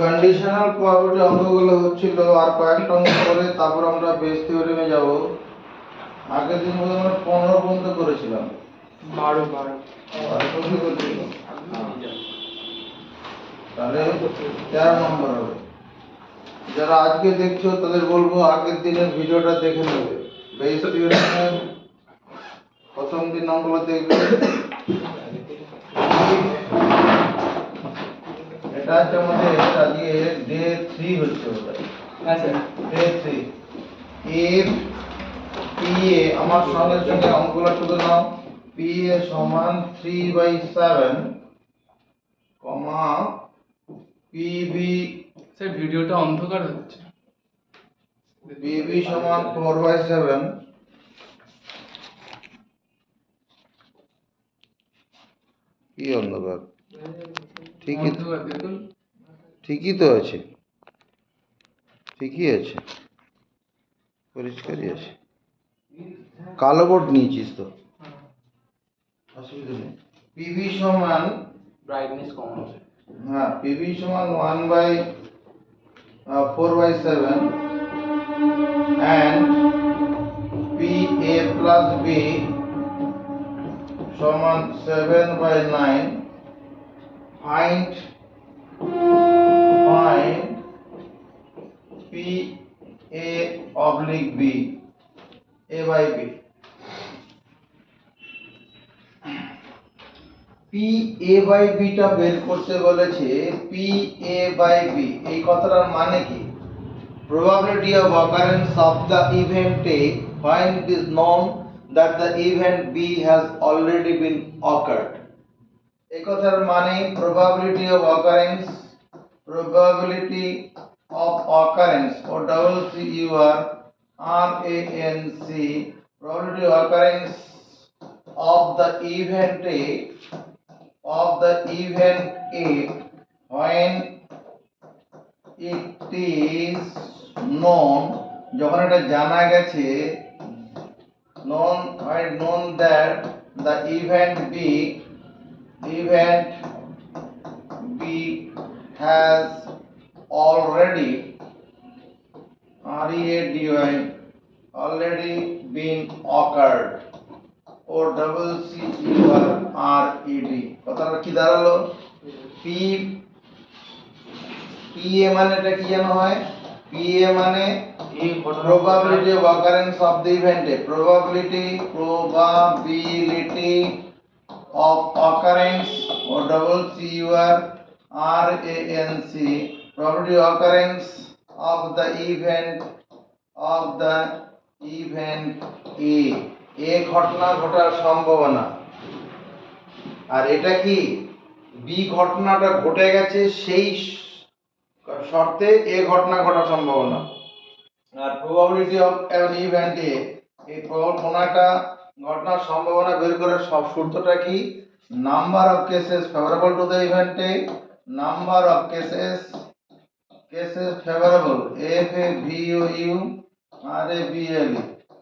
Conditional probability অঙ্কগুলো হচ্ছিল আর কয়েকটা অঙ্ক করে তারপর আমরা বেস থিওরেমে যাব। আগের দিন বোধ আমরা 15 পর্যন্ত করেছিলাম। 12 পর্যন্ত করেছিলাম। তাহলে 13 নম্বর হবে। যারা আজকে দেখছো তাদের বলবো আগের দিনের ভিডিওটা দেখে নেবে। বেস থিওরেমের প্রথম দিন অঙ্কগুলো দেখবে। এটা হচ্ছে আমাদের আজকে ডে 3 হচ্ছে বোধহয়। হ্যাঁ স্যার। ডে 3 এর PA আমার সঙ্গে সঙ্গে অঙ্কগুলো শুধু নাও। PA সমান 3/7 কমা PB স্যার ভিডিওটা অন্ধকার হচ্ছে। PB সমান 4/7 কি অন্ধকার? ঠিকই অন্ধকার দেখুন। ঠিকই তো আছে, ঠিকই আছে, পরিষ্কারই আছে। কালো বোর্ড নিয়েছিস তো, অসুবিধা নেই। PB সমান ব্রাইটনেস কম আছে। হ্যাঁ, PB সমান 1/4/7 and PA plus B সমান 7/9. Find PA oblique B, A by B. PA by B টা বের করতে বলেছে। PA by B এই কথাটার মানে কি? Probability of occurrence of the event A when it is known that the event B has already been occurred. এই কথার মানে probability of occurrence O double CUR RANC, probability of occurrence of the event A when it is known, যখন এটা জানা গেছে, known that the event B has already been occurred O double CUR RED। কথাটা কি দাঁড়ালো? PA মানে এটা কি জানো হয়? PA মানে probability of occurrence of the event A, probability of occurrence or double CUR RANC, probability of occurrence of the event A, A ঘটনা ঘটার সম্ভাবনা। আর এটা কি B ঘটনাটা ঘটে গেছে সেই শর্তে A ঘটনা ঘটার সম্ভাবনা। আর probability of an event A, এই কোন একটা ঘটনার সম্ভাবনা বের করার সব সূত্রটা কি? Number of cases favourable to the event A, number of cases favourable FAVOU RABLE,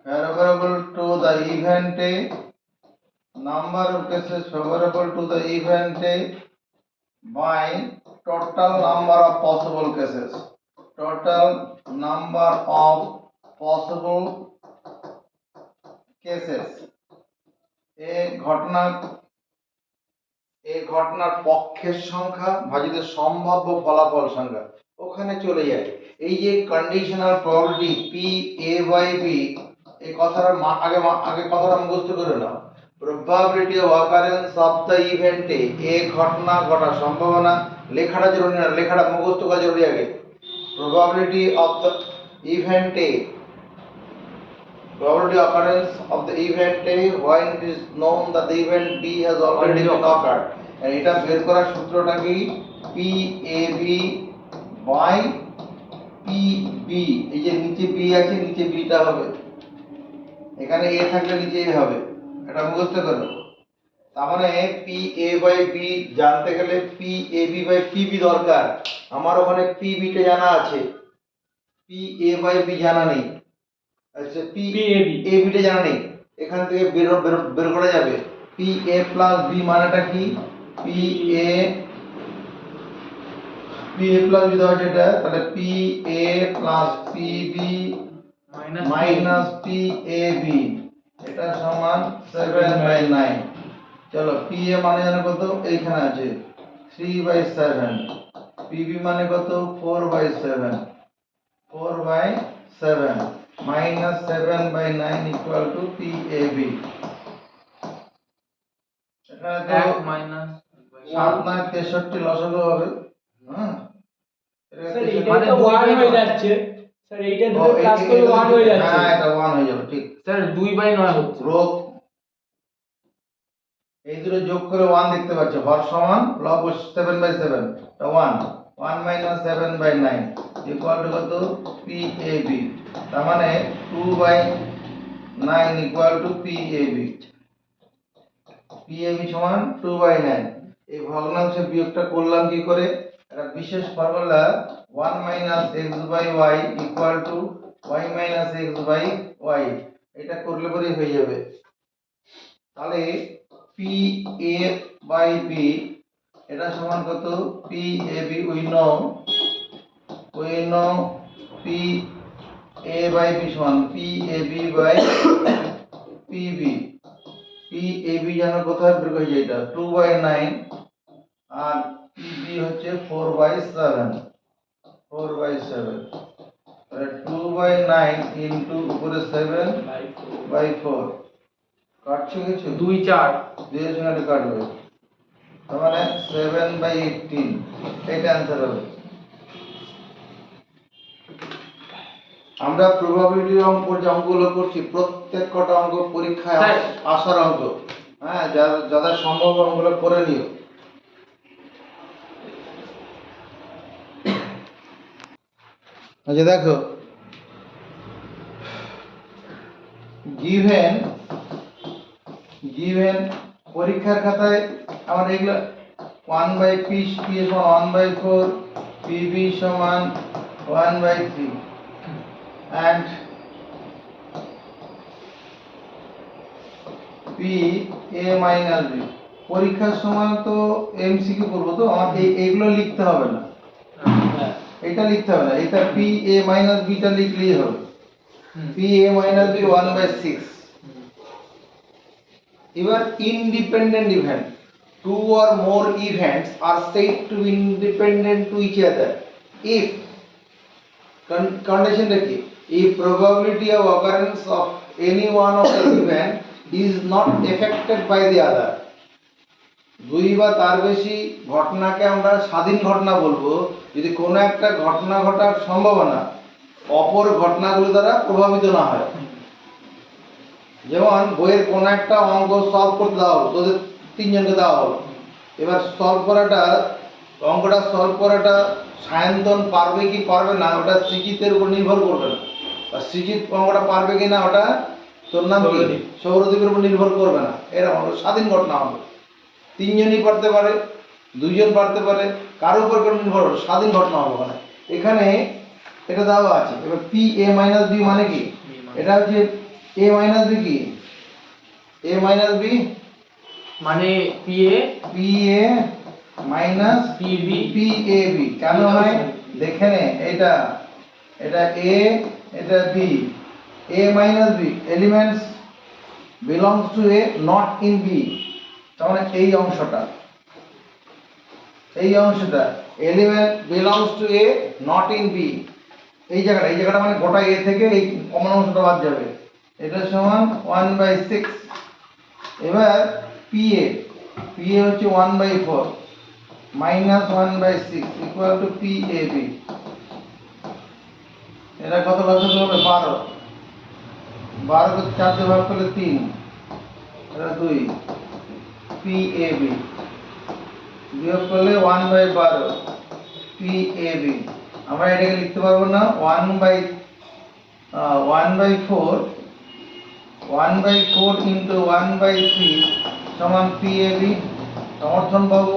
favourable to the event A, number of cases favourable to the event A by total number of possible cases, total number of possible cases। এই ঘটনার পক্ষের সংখ্যা ভাজিত সম্ভাব্য ফলাফল সংখ্যা, ওখানে চলে যায়। এই যে conditional probability PA by B, এই কথাটার আগে কথাটা মুখস্থ করে নাও। probability of occurrence of the event A, ঘটনা ঘটার সম্ভাবনা। লেখাটা জরুরি না, লেখাটা মুখস্থ করা জরুরি আগে। probability of the event A, probability of occurrence of the event A when it is known that the event B has already been occurred। আর এটা বের করার সূত্রটা কি? PAB by PB, এই যে নিচে B আছে, নিচে B টা হবে, এখানে A থাকলে নিচে A হবে, এটা মুখস্থ করো। তার মানে PA by B জানতে গেলে PAB by PB দরকার। আমার ওখানে PB টা জানা আছে, PA by B জানা নেই। আচ্ছা, PAB টা জানা নেই, এখান থেকে বের করা যাবে। PA plus B মানেটা কি? PA P A plus B দেওয়া যেটা, তাহলে P A plus P B minus P A B, এটা সমান 7/9। চলো পি এ মানে জানো কত, এইখানে আছে 3/7, পি বি মানে কত 4/7, 4/7 minus 7/9 equal to P A B. এখানে তো 1 মাইনাস 7 9 63 লসাগু হবে। হ্যাঁ স্যার এটা তো 1 হয়ে যাচ্ছে স্যার, এইটা দুটো প্লাস করলে 1 হয়ে যাচ্ছে। হ্যাঁ এটা 1 হয়ে যাবে, ঠিক। স্যার 2/9 হচ্ছে। রোধ এই দুটো যোগ করে 1 দেখতে পাচ্ছ, হর সমান লব 7/7, এটা 1 1 মাইনাস 7/9 ইকুয়াল টু কত পি এ বি, তার মানে 2/9 equal to P A B. P A B সমান 2/9। এই ভগ্নাংশে বিয়োগটা করলাম কি করে, একটা বিশেষ formula 1 minus x/y equal to y minus x/y, এটা করলে পরে হয়ে যাবে। তাহলে পি এ বাই বি এটা সমান কত, P A B we know P A by B সমান P A B by P B. P A B যেন কোথায় বের হয়ে যায়, এটা 2/9 আর পি বি হচ্ছে 4/7, 4/7, তাহলে 2/9 ইনটু উপরে 7/4 কাটছে কিছু 2 4 দুইয়ের সঙ্গে কাটবে, তার মানে 7/18, এটা অ্যান্সার হবে। আমরা প্রবাবিলিটির অঙ্ক যে অঙ্কগুলো করছি প্রত্যেক কটা অঙ্ক পরীক্ষায় স্যার। আসার অঙ্ক। হ্যাঁ যাদের সম্ভব অঙ্কগুলো করে নিও। আচ্ছা দেখো, গিভেন পরীক্ষার খাতায় আমার এগুলো 1/p p সমান 1/4, pb সমান 1/3 and p a minus b। পরীক্ষার সময় তো এমসিকিউ করবো, তো আমার এইগুলো লিখতে হবে না, হ্যাঁ এটা লিখতে হবে না, এটা p a minus b টা লিখলেই হবে। p a minus b 1/6। এবার independent event, two or more events are said to be independent to each other if condition কি, if probability of occurrence of any one of the event is not affected by the other। দুই বা তার বেশি ঘটনাকে আমরা স্বাধীন ঘটনা বলবো যদি কোনো একটা ঘটনা ঘটার সম্ভাবনা অপর ঘটনাগুলো দ্বারা প্রভাবিত না হয়। যেমন বইয়ের কোনো একটা অঙ্ক সলভ করতে দেওয়া হলো, তোদের তিনজনকে দেওয়া হলো, এবার অঙ্কটা সলভ করাটা সায়ন্তন পারবে কি পারবে না ওটা সৃজিতের উপর নির্ভর করবে না, বা সৃজিত অঙ্কটা পারবে কি না ওটা তোর নাম কি সৌরদীপের উপর নির্ভর করবে না। এরকম স্বাধীন ঘটনা হবে, তিনজনই পারতে পারে, দুইজন পারতে পারে, কারোর উপর কোনো নির্ভর হবে, স্বাধীন ঘটনা হবে ওখানে। এখানে এটা দেওয়া আছে। এবার পি এ মাইনাস বি মানে কি, এটা হচ্ছে এ মাইনাস বি কি, এ মাইনাস বি মানে P A minus PB P A B কেন হয় দেখে নে, এটা এ এটা B, A minus B elements belongs to A not in B, তার মানে এই অংশটা element belongs to A not in B, এই জায়গাটা মানে গোটা এ থেকে এই কমন অংশটা বাদ যাবে, এটা সমান 1/6। এবার পি এ হচ্ছে 1/4 minus 1/6 equal to P A B. এটা কত লসাগু হবে 12, 12 কে 4 দিয়ে ভাগ করলে 3, এটা 2, পি এ বি বিয়োগ করলে 1/12 পি এ বি। আমরা এটাকে লিখতে পারবো না 1/4 ইন্টু 1/3 সমান পি এ বি। সমর্থন পাবো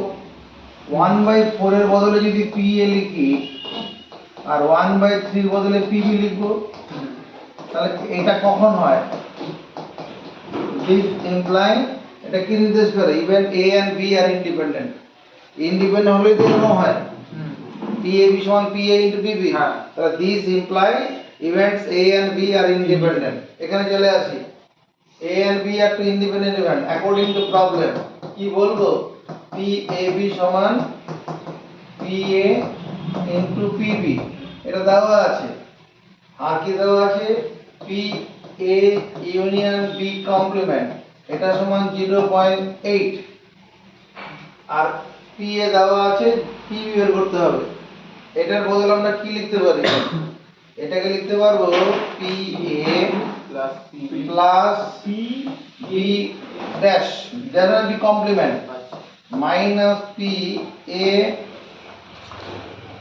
1/4 এর বদলে যদি পি এ লিখি আর 1/3 বদলে পি বি লিখবো, তাহলে এটা কখন হয়, দিস ইমপ্লাই এটা কি নির্দেশ করে, ইভেন এ এন্ড বি আর ইন্ডিপেন্ডেন্ট হলে তো এরকম হয়। PAB সমান PA into PB, হ্যাঁ। তাহলে this imply events A and B are independent। এখানে চলে আসি, A and B are two independent event according to problem। কি বলবো, PAB সমান PA into PB, এটা দেওয়া আছে। আর কি দেওয়া আছে, PA ইউনিয়ন B কমপ্লিমেন্ট, এটা সমান 0.8। আর PA দেওয়া আছে, PB বের করতে হবে। এটার বদলে আমরা কি লিখতে পারি, এটাকে লিখতে পারবো PA plus PB plus P B dash general B complement আচ্ছা মাইনাস PA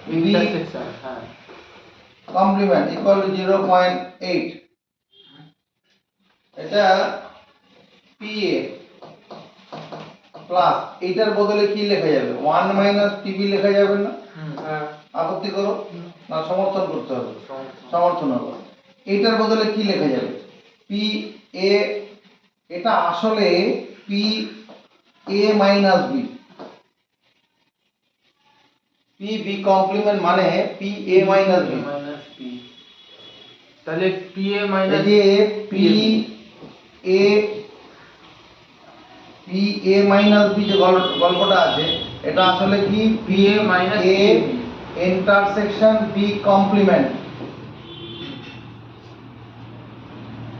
B ইন্টারসেকশন হ্যাঁ কমপ্লিমেন্ট ইকুয়াল টু 0.8। এটা PA প্লাস এটার বদলে কি লেখা যাবে, 1 মাইনাস PB লেখা যাবে না? হ্যাঁ আপত্তি করো না, সমর্থন করতে হবে, সমর্থন। সমর্থন হবে। এটার বদলে কি লেখা যাবে, PA, এটা আসলে PA minus B, PB complement মানে PA minus B। Minus P তাহলে PA এই মাইনাস যে PA মাইনাস B যে গল্পটা আছে, এটা আসলে কি PA minus PA intersection B complement.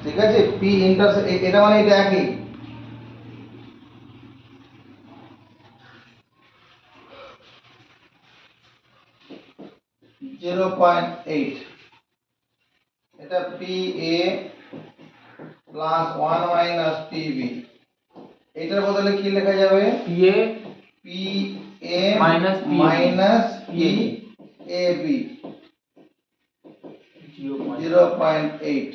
ঠিক আছে, P ইন্টারসেকশন, এটা মানে এটা একই। জিরো পয়েন্ট এইট, এটা PA প্লাস 1 মাইনাস PB, এটার বদলে কি লেখা যাবে, PA PA Minus PAB minus PAB 0.8।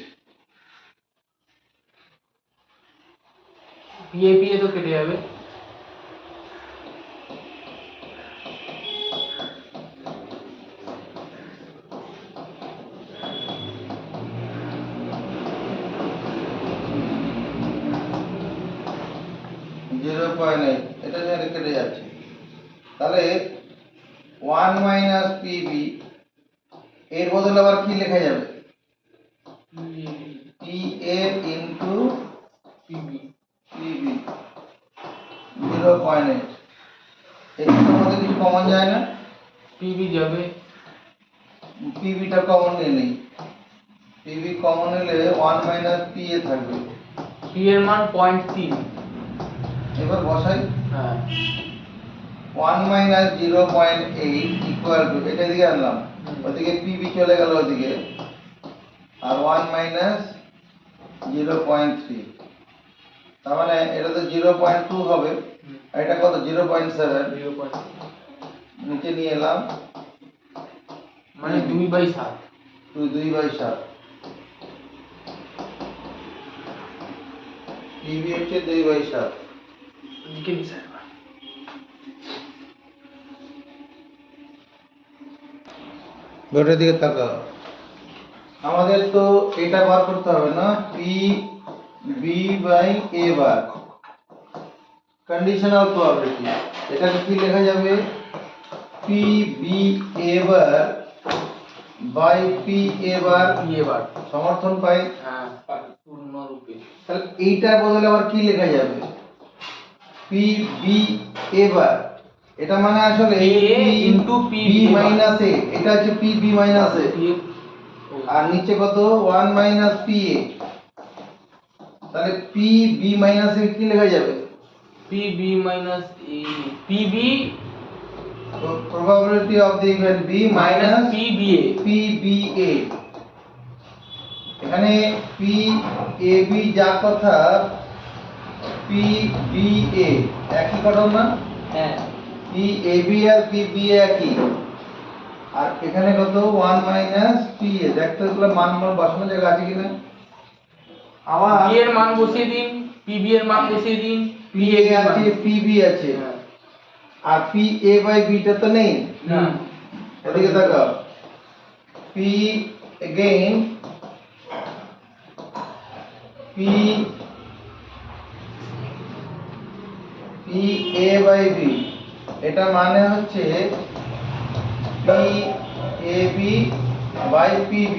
PA তো কেটে যাবে এটা যেটা কেটে যাচ্ছে, তাহলে 1 মাইনাস PB এর বদলে আবার কি লেখা যাবে, PA ইনটু PB PB 0.8। এর মধ্যে কিছু কমন যায় না, PB যাবে PB টা কমন নিয়ে নেই, PB কমন নিলে 1 মাইনাস PA থাকবে। P এর মান 0.3 এবার বসাই, হ্যাঁ 1 মাইনাস 0.8 ইকুয়াল টু, এটা দিকে আনলাম, ওদিকে PB চলে গেল ওদিকে, আর 1 মাইনাস 0.3, তার মানে এটা তো 0.2 হবে, আর এটা কত 0.7, 0.3 নিচে নিয়ে এলাম, মানে 2/7 2/7, PB হচ্ছে 2/7। লিখে নি স্যার ওটার দিকে তাকাও, আমাদের তো এটা বার করতে হবে না, PB/A বার, কন্ডিশনাল প্রবাবিলিটি, এটাকে কি লেখা যাবে, PB/A bar by PA bar, PA bar সমর্থন পাই। হ্যাঁ পূর্ণরূপে তাহলে এইটার বদলে আবার কি লেখা যাবে, PB/A বার, এটা মানে আসলে PA into PB minus A, এটা হচ্ছে PB মাইনাস A, আর নিচে কত 1 মাইনাস PA, তাহলে PB মাইনাস A কি লেখা যাবে, PB minus A PB probability of the event B minus minus PBA PBA। এখানে PAB যা কথা PBA একই ঘটনা না, হ্যাঁ PAB আর PBA একই, আর এখানে কত 1 মাইনাস PA, দেখতে হলো মান বসানোর জায়গা আছে কিনা, আবার P এর মান বসিয়ে দিন PB এর মান বসিয়ে দিন PA আছে PB আছে, হ্যাঁ আর PA/B টা তো নেই, না এদিকে তাকাও, P again PA/B, এটা মানে হচ্ছে PAB by PB।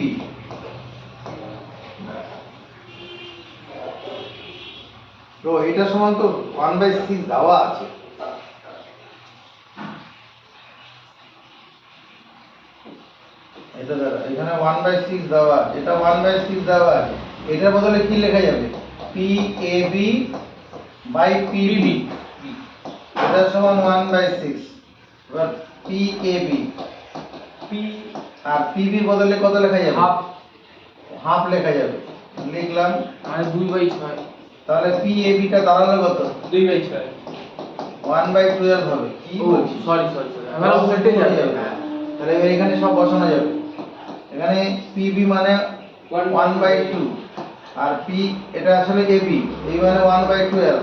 তো এটা সমান তো 1/6 দেওয়া আছে। এটা দাঁড়া, এখানে 1/6 দেওয়া আছে, এটা 1/6 দেওয়া আছে। এটার বদলে কি লেখা যাবে? PAB by PB। এটা সমান 1/6। এবার PAB পি আর PB বদলে কত লেখা যাবে? হাফ হাফ লেখা যাবে। লিখলাম। মানে 2/6। তাহলে PAB টা দাঁড়ালো কত? 2/6। 1/12 হবে। কি ও বলছিস? সরি সরি সরি আমরা উল্টে যাবে। তাহলে এবার এখানে সব বসানো যাবে। এখানে PB মানে 1/2 আর P এটা আসলে AB, এই মানে 1/12,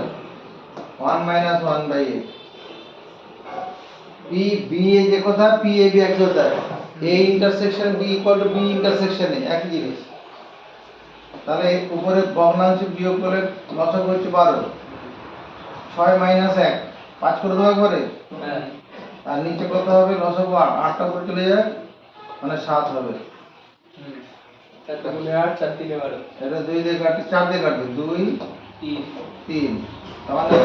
1 minus 1/8। B এ যে কথা, PAB এক কথা, A intersection B equal to B intersection A, একই জিনিস। তাহলে উপরে ভগ্নাংশ বিয়োগ করলে লসাগু হচ্ছে 12, 6 minus 1, 5 করে দেবো একবারে। হ্যাঁ। আর নিচে কত হবে? লসাগু 8, 8টা করে চলে যায় মানে 7 হবে। হুম। 4 গুণে 8, 4 3 12। এটা 2 দিয়ে কাটে, 4 দিয়ে কাটবে, 2 3। 3, তাহলে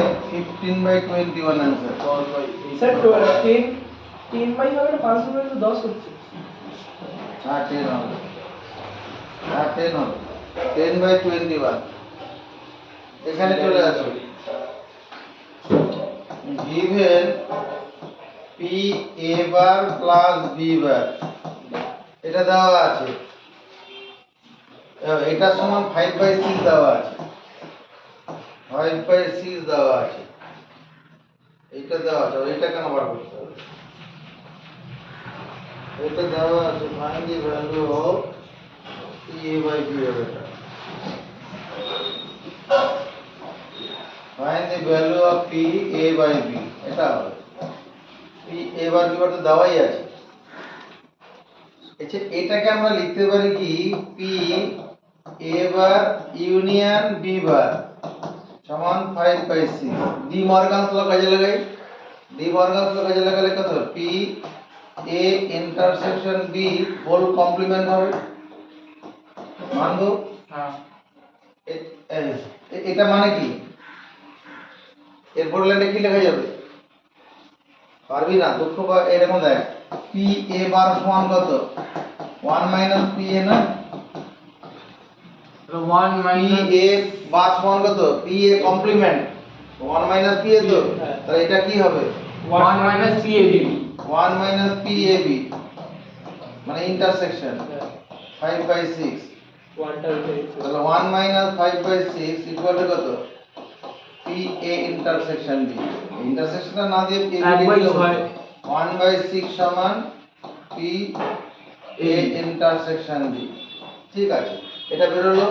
15/21 आंसर। স্যার 3 বাই হবে না 5 হবে তো 10 হচ্ছে। হ্যাঁ 10 হবে, হ্যাঁ 10 হবে, 10/21। এখানে চলে আসো। given P A bar plus B bar, এটা দেওয়া আছে। এটা সমান 5/6 দেওয়া আছে, 5/6 দেওয়া আছে। এইটা দেওয়া আছে, এইটা কেন বার করতে হবে? এটা দেওয়া আছে, find the value of A by B হবে এটা। find the value of P A by B, এটা হবে। P A বার B বার তো দেওয়াই আছে। আচ্ছা, এটাকে আমরা লিখতে পারি কি P A bar union B বার সমান 5/6। ডি মর্গানস ল কাজে লাগাই। ডি মর্গানস ল কাজে লাগালে কত? P A intersection B whole complement হবে। মানবো? হ্যাঁ এটা মানে কি? এরপর লাইনে কি লেখা যাবে? পারবি না, দুঃখ বা এরকম দেখ। P A বার সমান কত? 1 minus P A না? 1 P minus A বার সমান কত? P A complement 1 minus P A তো, হ্যাঁ। তাহলে এটা কি হবে? 1 minus PAB 1 minus PAB মানে ইন্টারসেকশন 5/6। 1টা উঠে গেছে। তাহলে 1 minus 5/6 ইকুয়াল টু কত? PA intersection B। ইন্টারসেকশনটা না দিয়ে AB 1/6 1/6 সমান PA ইন্টারসেকশন B। ঠিক আছে, এটা বের হলো।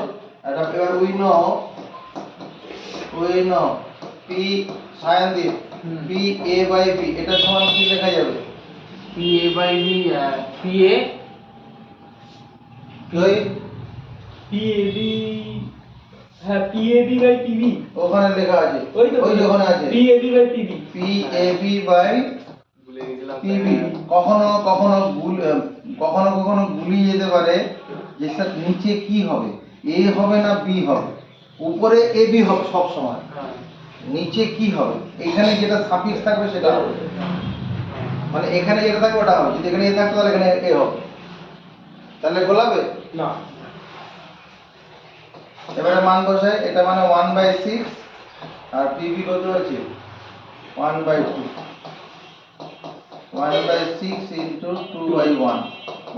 এটা এবার we know P Sayandeep PA by B এটা সমান কি লেখা যাবে? PA by B PA ওই PAB, হ্যাঁ PAB বাই PB। ওখানে লেখা আছে, ওই তো ওই যে ওখানে আছে PAB by PB। PAB by ভুলে গেছিলাম PB। কখনো কখনো কখনো কখনো গুলিয়ে যেতে পারে যে স্যার নিচে কি হবে, A হবে না B হবে, উপরে AB হবে সব সময়, হ্যাঁ নিচে কি হবে? এখানে যেটা সাফিক্স থাকবে সেটা হবে, মানে এখানে যেটা থাকবে ওটা হবে। যদি এখানে A থাকতো তাহলে এখানে A হবে, তাহলে গোলাবে। না, এবারে মান বসাই, এটা মানে 1/6 আর PB কত আছে? 1/2, 1/6 into 2/1,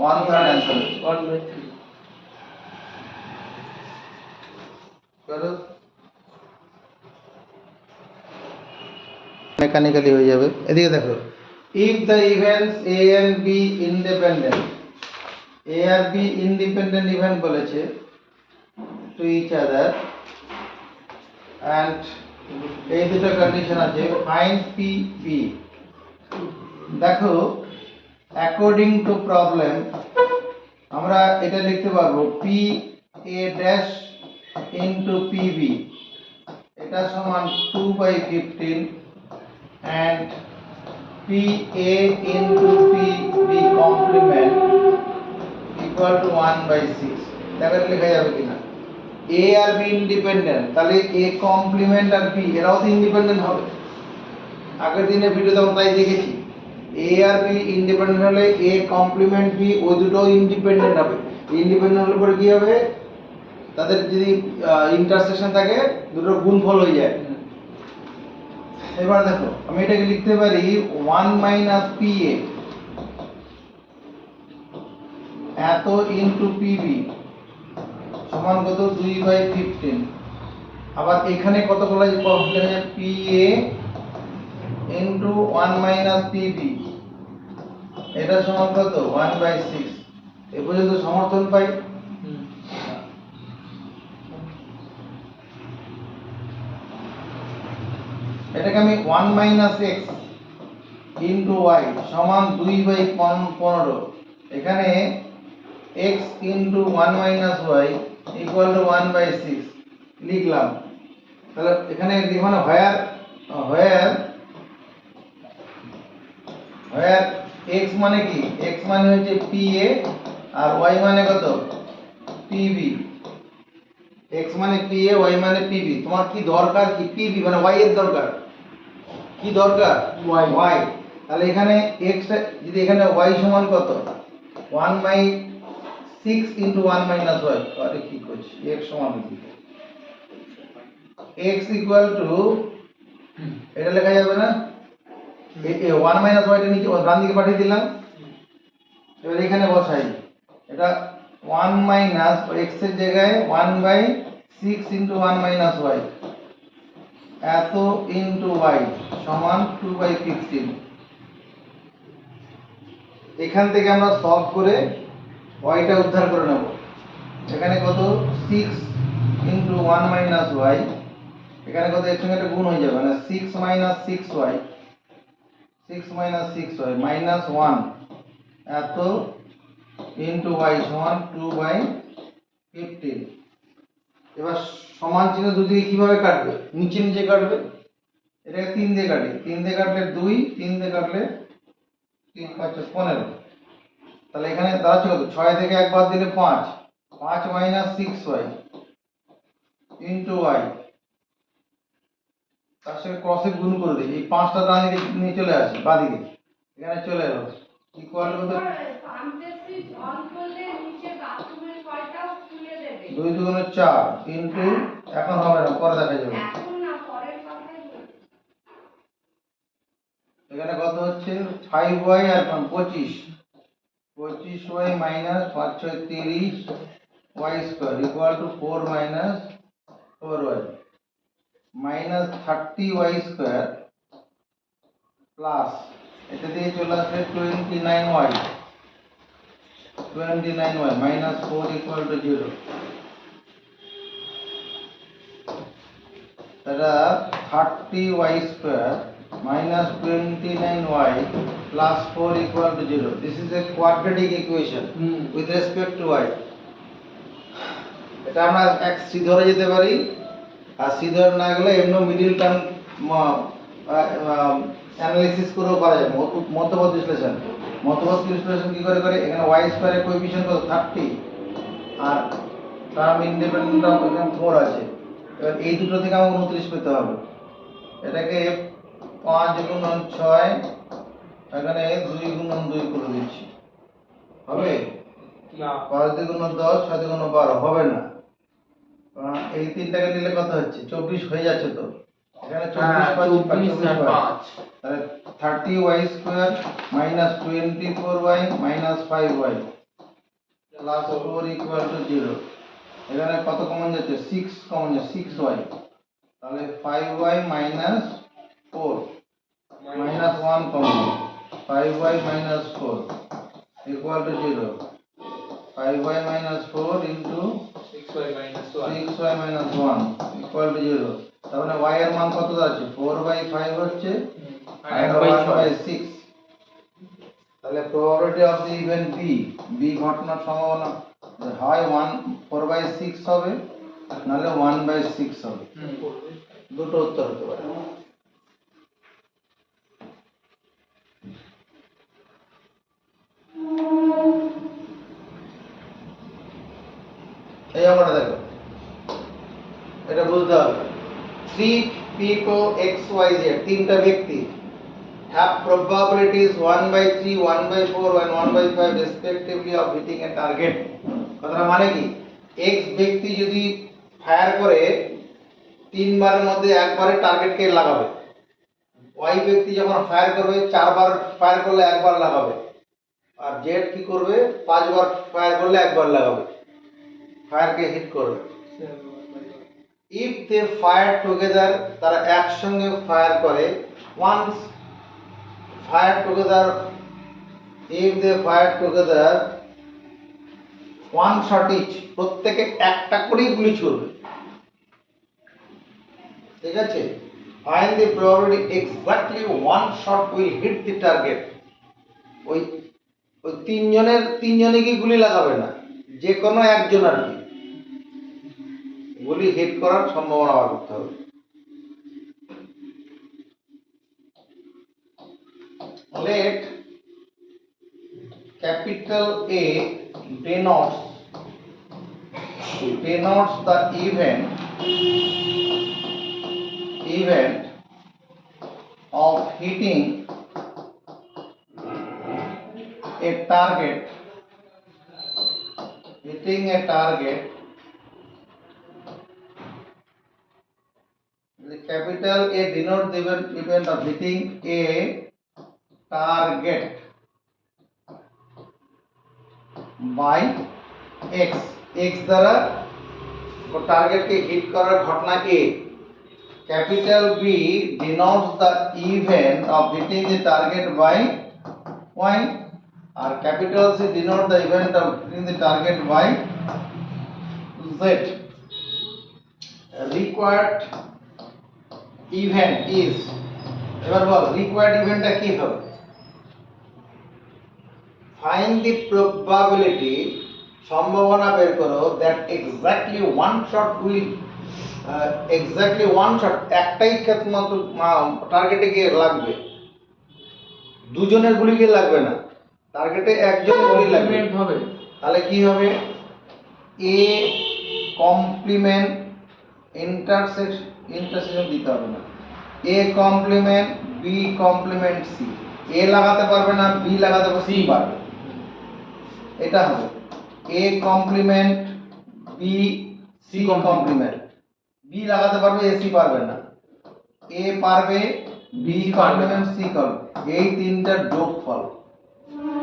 1/3 आंसर है। 1/3। करो মেকানিক্যালি হয়ে যাবে। এদিকে দেখো, if the events A and B independent, A R B independent event বলেছে to each other and এই দুটো কন্ডিশন আছে, find P। দেখো অ্যাকর্ডিং টু প্রবলেম আমরা এটা লিখতে পারবো P A dash into PB, এটা সমান 2/15 and PA into PB 1/6 দেখো লেখা যাবে কিনা এ আর বি ইন্ডিপেন্ডেন্ট তাহলে এ কমপ্লিমেন্ট আর বি এরাও তো ইন্ডিপেন্ডেন্ট হবে আগের দিনের ভিডিওতে আমরা তাই দেখেছি এ আর বি ইন্ডিপেন্ডেন্ট হলে এ কমপ্লিমেন্ট বি ওই দুটো ইন্ডিপেন্ডেন্ট হবে ইন্ডিপেন্ডেন্ট হলে পরে কি হবে তাদের যদি ইন্টারসেকশন থাকে দুটোর গুণফল হয়ে যায় এবার দেখো আমি এটাকে লিখতে পারি 1 মাইনাস পি এ এত ইনটু পিবি সমান কত 2/15 আবার এখানে কতগুলো লেখা যায় P A into 1 minus PB এটা সমান কত 1/6 এ পর্যন্ত সমর্থন পাই এটাকে আমি 1 মাইনাস এক্স ইন্টু ওয়াই সমান 2/15 এখানে x into 1 minus y equal to 1/6 লিখলাম তাহলে এখানে লিখব হোয়ার x মানে কি x মানে হচ্ছে pa আর y মানে কত pb x মানে pa y মানে pb তোমার কি দরকার কি pb মানে y এর দরকার কি দরকার y তাহলে এখানে x যদি এখানে y সমান কত 1/6 ইনটু 1 মাইনাস y আরে কি করছি x সমান কি x ইকুয়াল টু এটা লেখা যাবে না এই 1 মাইনাস y টা নিচে ডান দিকে পাঠিয়ে দিলাম এবার এখানে বসাই এটা 1 মাইনাস x এর জায়গায় 1/6 ইনটু 1 মাইনাস y এত ইনটু y সমান 2/15 এখান থেকে আমরা সলভ করে y টা উদ্ধার করে নেব এখানে কত 6 ইনটু 1 মাইনাস y এখানে কত এর সঙ্গে একটা গুণ হয়ে যাবে মানে 6 minus 6y 6 minus 6y minus 1 এত ইনটু y সমান 2/15 এবার সমান চিহ্ন দুদিকে কিভাবে কাটবে নিচে নিচে কাটবে এটাকে 3 দিয়ে কাটি 3 দিয়ে কাটলে 2 3 দিয়ে কাটলে 3 5 15 তাহলে এখানে দাঁড়াচ্ছে কত 6 থেকে 1 বাদ দিলে 5 5 মাইনাস 6y ইনটু y তার সাথে ক্রসে গুণ করে দিই এই 5টা ডান দিকে নিয়ে চলে আসে বাদিকে এখানে চলে এলো ইকুয়াল কত 2 দুগুণে 4 ইনটু এখন হবে না পরে দেখা যাবে এখানে কত হচ্ছে 5y আর 25 25y minus 5 6 30 y square equal to 4 minus 4y minus 30y square plus এটা দিয়ে চলে আসবে 29y মাইনাস 4 ইকুয়াল টু 0 এটা 30y square minus 29y plus 4 equal to 0. This is a quadratic equation with respect to y. এটা আমরা এক C ধরে যেতে পারি আর সি ধরে না গেলে এমনি মিডল টার্ম অ্যানালিসিস করেও পারা যায় মধ্যপদ বিশ্লেষণ কি করে এখানে y স্কয়ারের কোএফিসিয়েন্ট কত 30 আর টার্ম ইন্ডিপেন্ডেন্ট অফ এখানে 4 আছে এবার এই দুটো থেকে আমাকে 29 পেতে হবে এটাকে 5 গুণন 6 এখানে 2 গুণন 2 করে দিচ্ছি হবে না 5 দ্বিগুণ 10 6 দ্বিগুণ 12 হবে না এই তিনটাকে নিলে কত হচ্ছে 24 হয়ে যাচ্ছে তো এখানে 24 5 তাহলে 30y square minus 24y minus 5y plus 4 equal to 0 এখানে কত কমন যাচ্ছে 6 কমন যাচ্ছে 6y তাহলে 5y minus 4 minus 1 comma 5y minus 4 equal to 0 5y minus 4 into 6y minus 1 6y minus 1 equal to 0 তার মানে y এর মান কত আছে 4/5 হচ্ছে আর 1/6 তাহলে probability of the event b ঘটনার সম্ভাবনা হয় 4/6 হবে নালে 1/6 হবে দুটো উত্তর হতে পারে এই অঙ্কটা দেখো, এটা বুঝতে হবে। 3 people XYZ, তিনটা ব্যক্তি have probabilities 1/3, 1/4 and 1/5 respectively of hitting a target। কথাটা মানে কি, x ব্যক্তি যদি ফায়ার করে তিনবারের মধ্যে একবারে টার্গেটকে লাগাবে, y ব্যক্তি যখন ফায়ার করবে চারবার ফায়ার করলে একবার লাগাবে, আর z কি করবে পাঁচবার ফায়ার করলে একবার লাগাবে, ফায়ারকে হিট করবে। ইফ দে ফায়ার টুগেদার, তারা একসঙ্গে ফায়ার করে, once fire together, if they fire together one shot each, প্রত্যেকে একটা করেই গুলি ছুড়বে, ঠিক আছে। Find the probability exactly one shot will hit the target, ওই ওই তিনজনে কি গুলি লাগাবে না, যে কোনো একজন আর কি গুলি হিট করার সম্ভাবনা বার করতে হবে। Let capital A denotes the event of hitting a target, the capital A denotes the event of hitting a target by x, x দ্বারা টার্গেটকে হিট করার ঘটনা A। Capital B denotes the event of hitting the target by y, আর capital C denotes the event of hitting the target by z। required event is, এবার বল required eventটা কি হবে। find the probability, সম্ভাবনা বের করো, that exactly one shot will একটাই মাত্র টার্গেটে গিয়ে লাগবে, দুজনের গুলি গিয়ে লাগবে না, টার্গেটে একজনের গুলি লাগবে। কমপ্লিমেন্ট হবে, তাহলে কি হবে, এ কমপ্লিমেন্ট, ইন্টারসেকশন দিতে হবে না, A complement B complement C, A লাগাতে পারবে না বি লাগাতে পারবে সি পারবে, এটা হবে A complement B C complement, B লাগাতে পারবে এ সি পারবে না, এ পারবে বি কমপ্লিমেন্ট সি করবে, এই তিনটার যোগফল।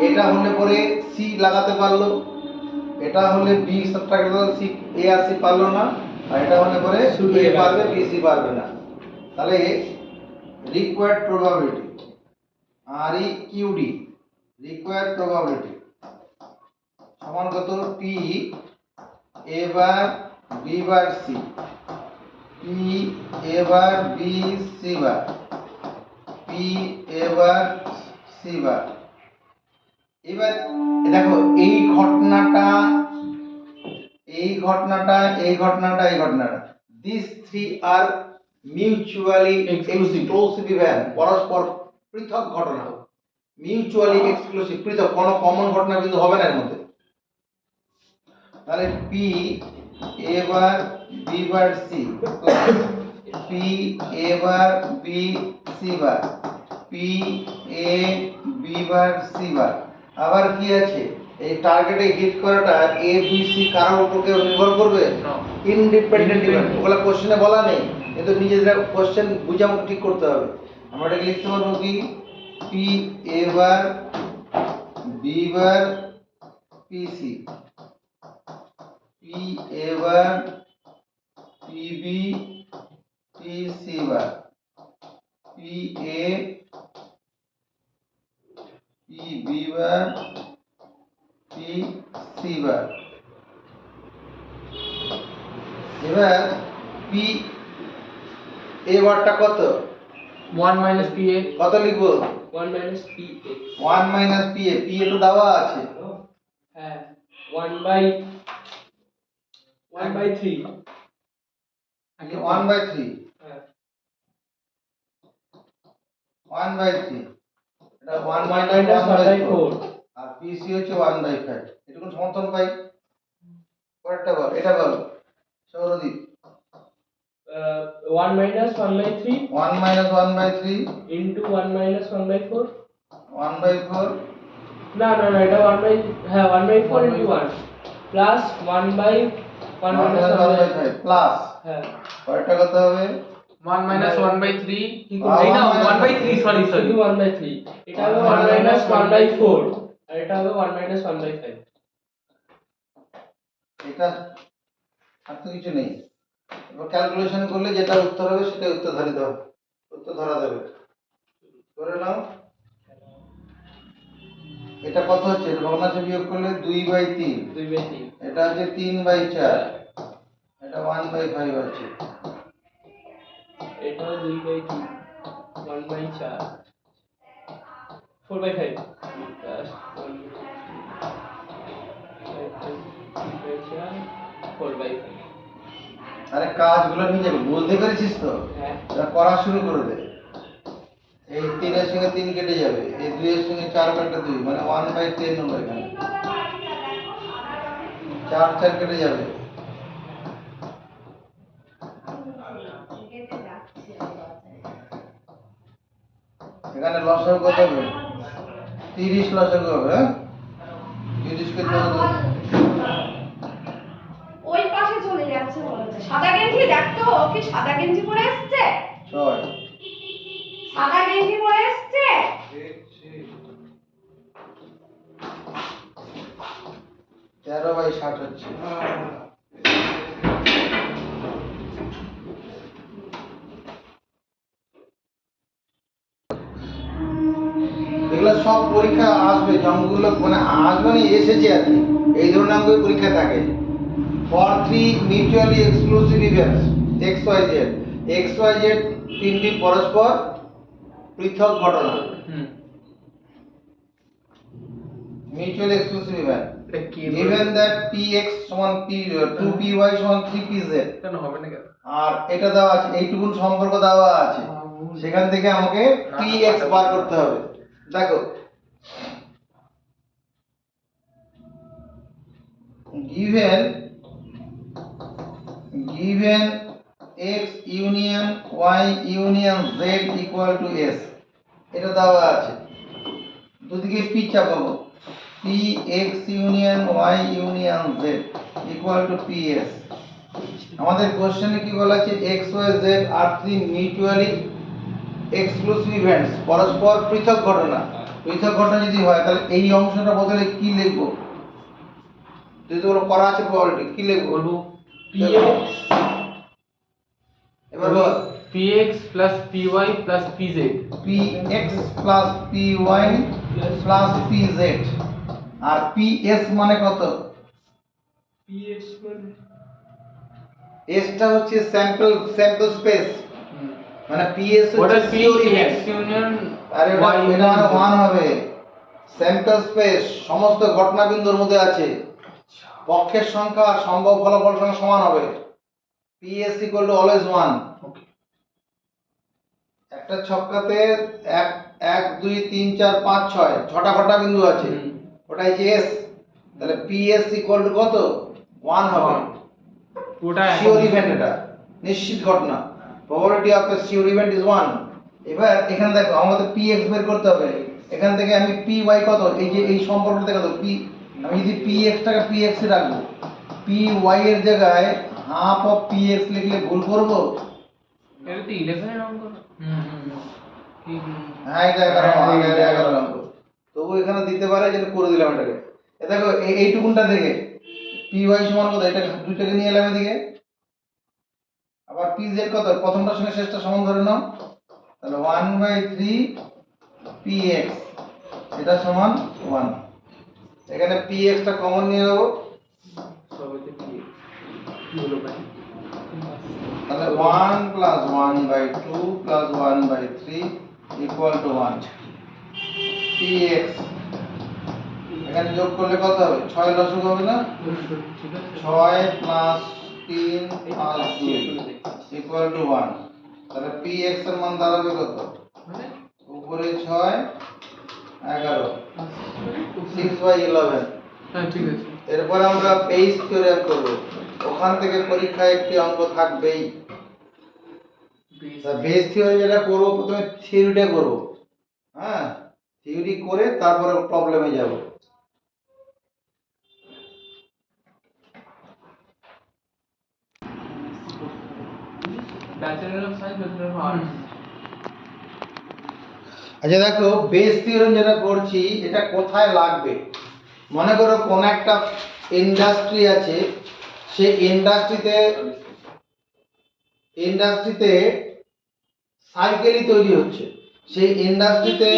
এটা হলে পরে সি লাগাতে পারলো, এটা হলে বি সাবট্রাক্ট করলে সি, এ আর সি পারলো না, আর এটা হলে পরে এ পারবে বি সি পারবে না। তাহলে required probability, R E Q D, required probability সমান কত, P A bar B bar C, P A bar B C bar, P A bar C bar. এবার দেখো এই ঘটনাটা this three are mutually exclusive event, পরস্পর পৃথক ঘটনা, mutually exclusive পৃথক, কোনো কমন ঘটনা কিন্তু হবে না এর মধ্যে। তাহলে P A bar B bar C, P A bar B C bar, P A B bar C bar. আবার কি আছে, এই টার্গেটে হিট করাটা এ বি সি কারোর উপর কেউ নির্ভর করবে, ইন্ডিপেন্ডেন্ট ইভেন্ট, ওগুলা কোশ্চেনে বলা নেই, কিন্তু নিজেদের কোশ্চেন বুঝাম ঠিক করতে হবে। আমরা এটাকে লিখতে পারবো কি, P A bar B bar P C, P A bar P B P C bar, P A P B bar P C bar. এবার পি এ বারটা কত, 1 minus PA, কত লিখবো, 1 minus PA, 1 minus P A, P A তো দেওয়া আছে, হ্যাঁ 1/3, 1/3, হ্যাঁ 1/3, এটা 1 1 মাইনাস minus 1/4, 1/4, আর পিসি হচ্ছে 1/5, এটুকু সমর্থন পাই। পরেরটা বল, এটা বল Sourodip. 1 minus 1/3 1 minus 1/3 into 1 minus 1/4 1/4 না না না এটা 1/4 into 1 plus 1 by 1 minus 1/5 plus হ্যাঁ পরেরটা কত হবে? 1 minus 1/3 আর এই না 1 minus 1/3 সরি শুধু 1/3 এটা হবে 1 minus 1/4 আর এটা হবে 1 minus 1/5 এটা আর তো কিছু নেই। এবার ক্যালকুলেশন করলে যেটা উত্তর হবে সেটা উত্তর ধরিতে হবে, উত্তর ধরা দেবে। করে নাও। এটা কত হচ্ছে? এটা ভগ্নাংশে বিয়োগ করলে 2/3, 2/3 এটা হচ্ছে 3/4, এটা 1/5 আছে। এটাও 2/3 1/4 4/5 plus 4/5 আরে কাজগুলো নিজে বুঝতে পেরেছিস তো? হ্যাঁ এটা করা শুরু করে দে। এই 3 এর সঙ্গে 3 কেটে যাবে, এই 2 এর সঙ্গে 4 কাটলে 2 মানে 1/10 হলো এখানে। 4 4 কেটে যাবে। এখানে লসাগু কত হবে? 30 লসাগু হবে, হ্যাঁ? 30 কে 14 ওই পাশে চলে যাচ্ছে বলছে সাদা গেঞ্জি দেখ তো ও কি সাদা গেঞ্জি পরে এসেছে 6 সাদা গেঞ্জি পরে এসেছে 13/60 হচ্ছে। এগুলো সব পরীক্ষা আসবে, যেমনগুলো মানে আসবে না এসেছে আর কি, এই ধরনের অঙ্কের পরীক্ষা থাকে। For 3 mutually exclusive events XYZ, XYZ তিনটি পরস্পর পৃথক ঘটনা। মিউচুয়ালি এক্সক্লুসিভ ইভেন্ট এটা কি given that px সমান p 2py সমান 3pz, কেন হবে না কেন? আর এটা দেওয়া আছে, এইটুকুন সম্পর্ক দেওয়া আছে, সেখান থেকে আমাকে px বার করতে হবে। দেখো given x union y union z equal to s, এটা দেওয়া আছে, দুদিকে p চাপাবো, px union y union z equal to ps। আমাদের কোশ্চেনে কি বলা আছে? x y z আর 3 মিউচুয়ালি এক্সক্লুসিভ ইভেন্টস, পরস্পর পৃথক ঘটনা। পৃথক ঘটনা যদি হয় তাহলে এই অংশটা বদলে কি লিখবো? যদি ওগুলো করা আছে প্রবাবিলিটি কি লিখবো? বলবো px এবার বল px plus py plus pz px plus py plus pz, আর ps মানে কত? px মানে s টা হচ্ছে স্যাম্পল স্পেস, মানে ps what হচ্ছে is থিওরি px union আরে y এটা মানে union 1 হবে। স্যাম্পল স্পেস সমস্ত ঘটনা বিন্দুর মধ্যে আছে, পক্ষের সংখ্যা আর সম্ভব ফলাফল সংখ্যা সমান হবে। ps always 1। okay একটা ছক্কাতে 1 1 2 3 4 5 6 ছটা ঘটনা বিন্দু আছে, ওটা হচ্ছে s, তাহলে ps কত? 1 হবে। ওটা শিওর ইভেন্ট, এটা নিশ্চিত ঘটনা, probability of A sure event is 1। এবার এখানে দেখো আমাদের px বের করতে হবে, এখান থেকে আমি py কত, এই যে এই সম্পর্কটা কত p, আমি যদি px টাকে px এ রাখবো, py এর জায়গায় হাফ অফ px লিখলে ভুল করব? এটা তো 11 এর অঙ্ক ঠিক হ্যাঁ এটা 11 অঙ্ক, তবু এখানে দিতে পারে, যেটা করে দিলাম এটাকে। এ দেখো এইটুকুনটা থেকে py সমান কত, এটা দুইটাকে নিয়ে এলাম এদিকে, আবার pz কত, প্রথমটার সঙ্গে শেষটা সমান ধরে নাও, তাহলে 1/3 px, এটা সমান 1। এখানে px টা কমন নিয়ে নেব, সবেতে কি কি হলো ভাই তাহলে 1 plus 1/2 plus 1/3 equal to 1 px। এখানে যোগ করলে কত হবে? 6 লসগু হবে না? ঠিক আছে 6 plus 3 plus 2 equal to 1, তাহলে px এর মান দাঁড়াবে কত? মানে উপরে 6 11 6/11। হ্যাঁ ঠিক আছে এরপর আমরা বেস থিওরেম করব। ওখান থেকে পরীক্ষায় একটি অঙ্ক থাকবেই। বেস থিওরি যেটা করবো, প্রথমে থিওরিটা করবো। হ্যাঁ, থিওরি করে তারপরে প্রবলেমে যাব। Bachelor of science, bachelor of arts. আচ্ছা দেখো, বেস থিওরেম যেটা করছি এটা কোথায় লাগবে? মনে করো কোন একটা ইন্ডাস্ট্রি আছে, সেই ইন্ডাস্ট্রিতে সাইকেলই তৈরি হচ্ছে। সেই ইন্ডাস্ট্রিতে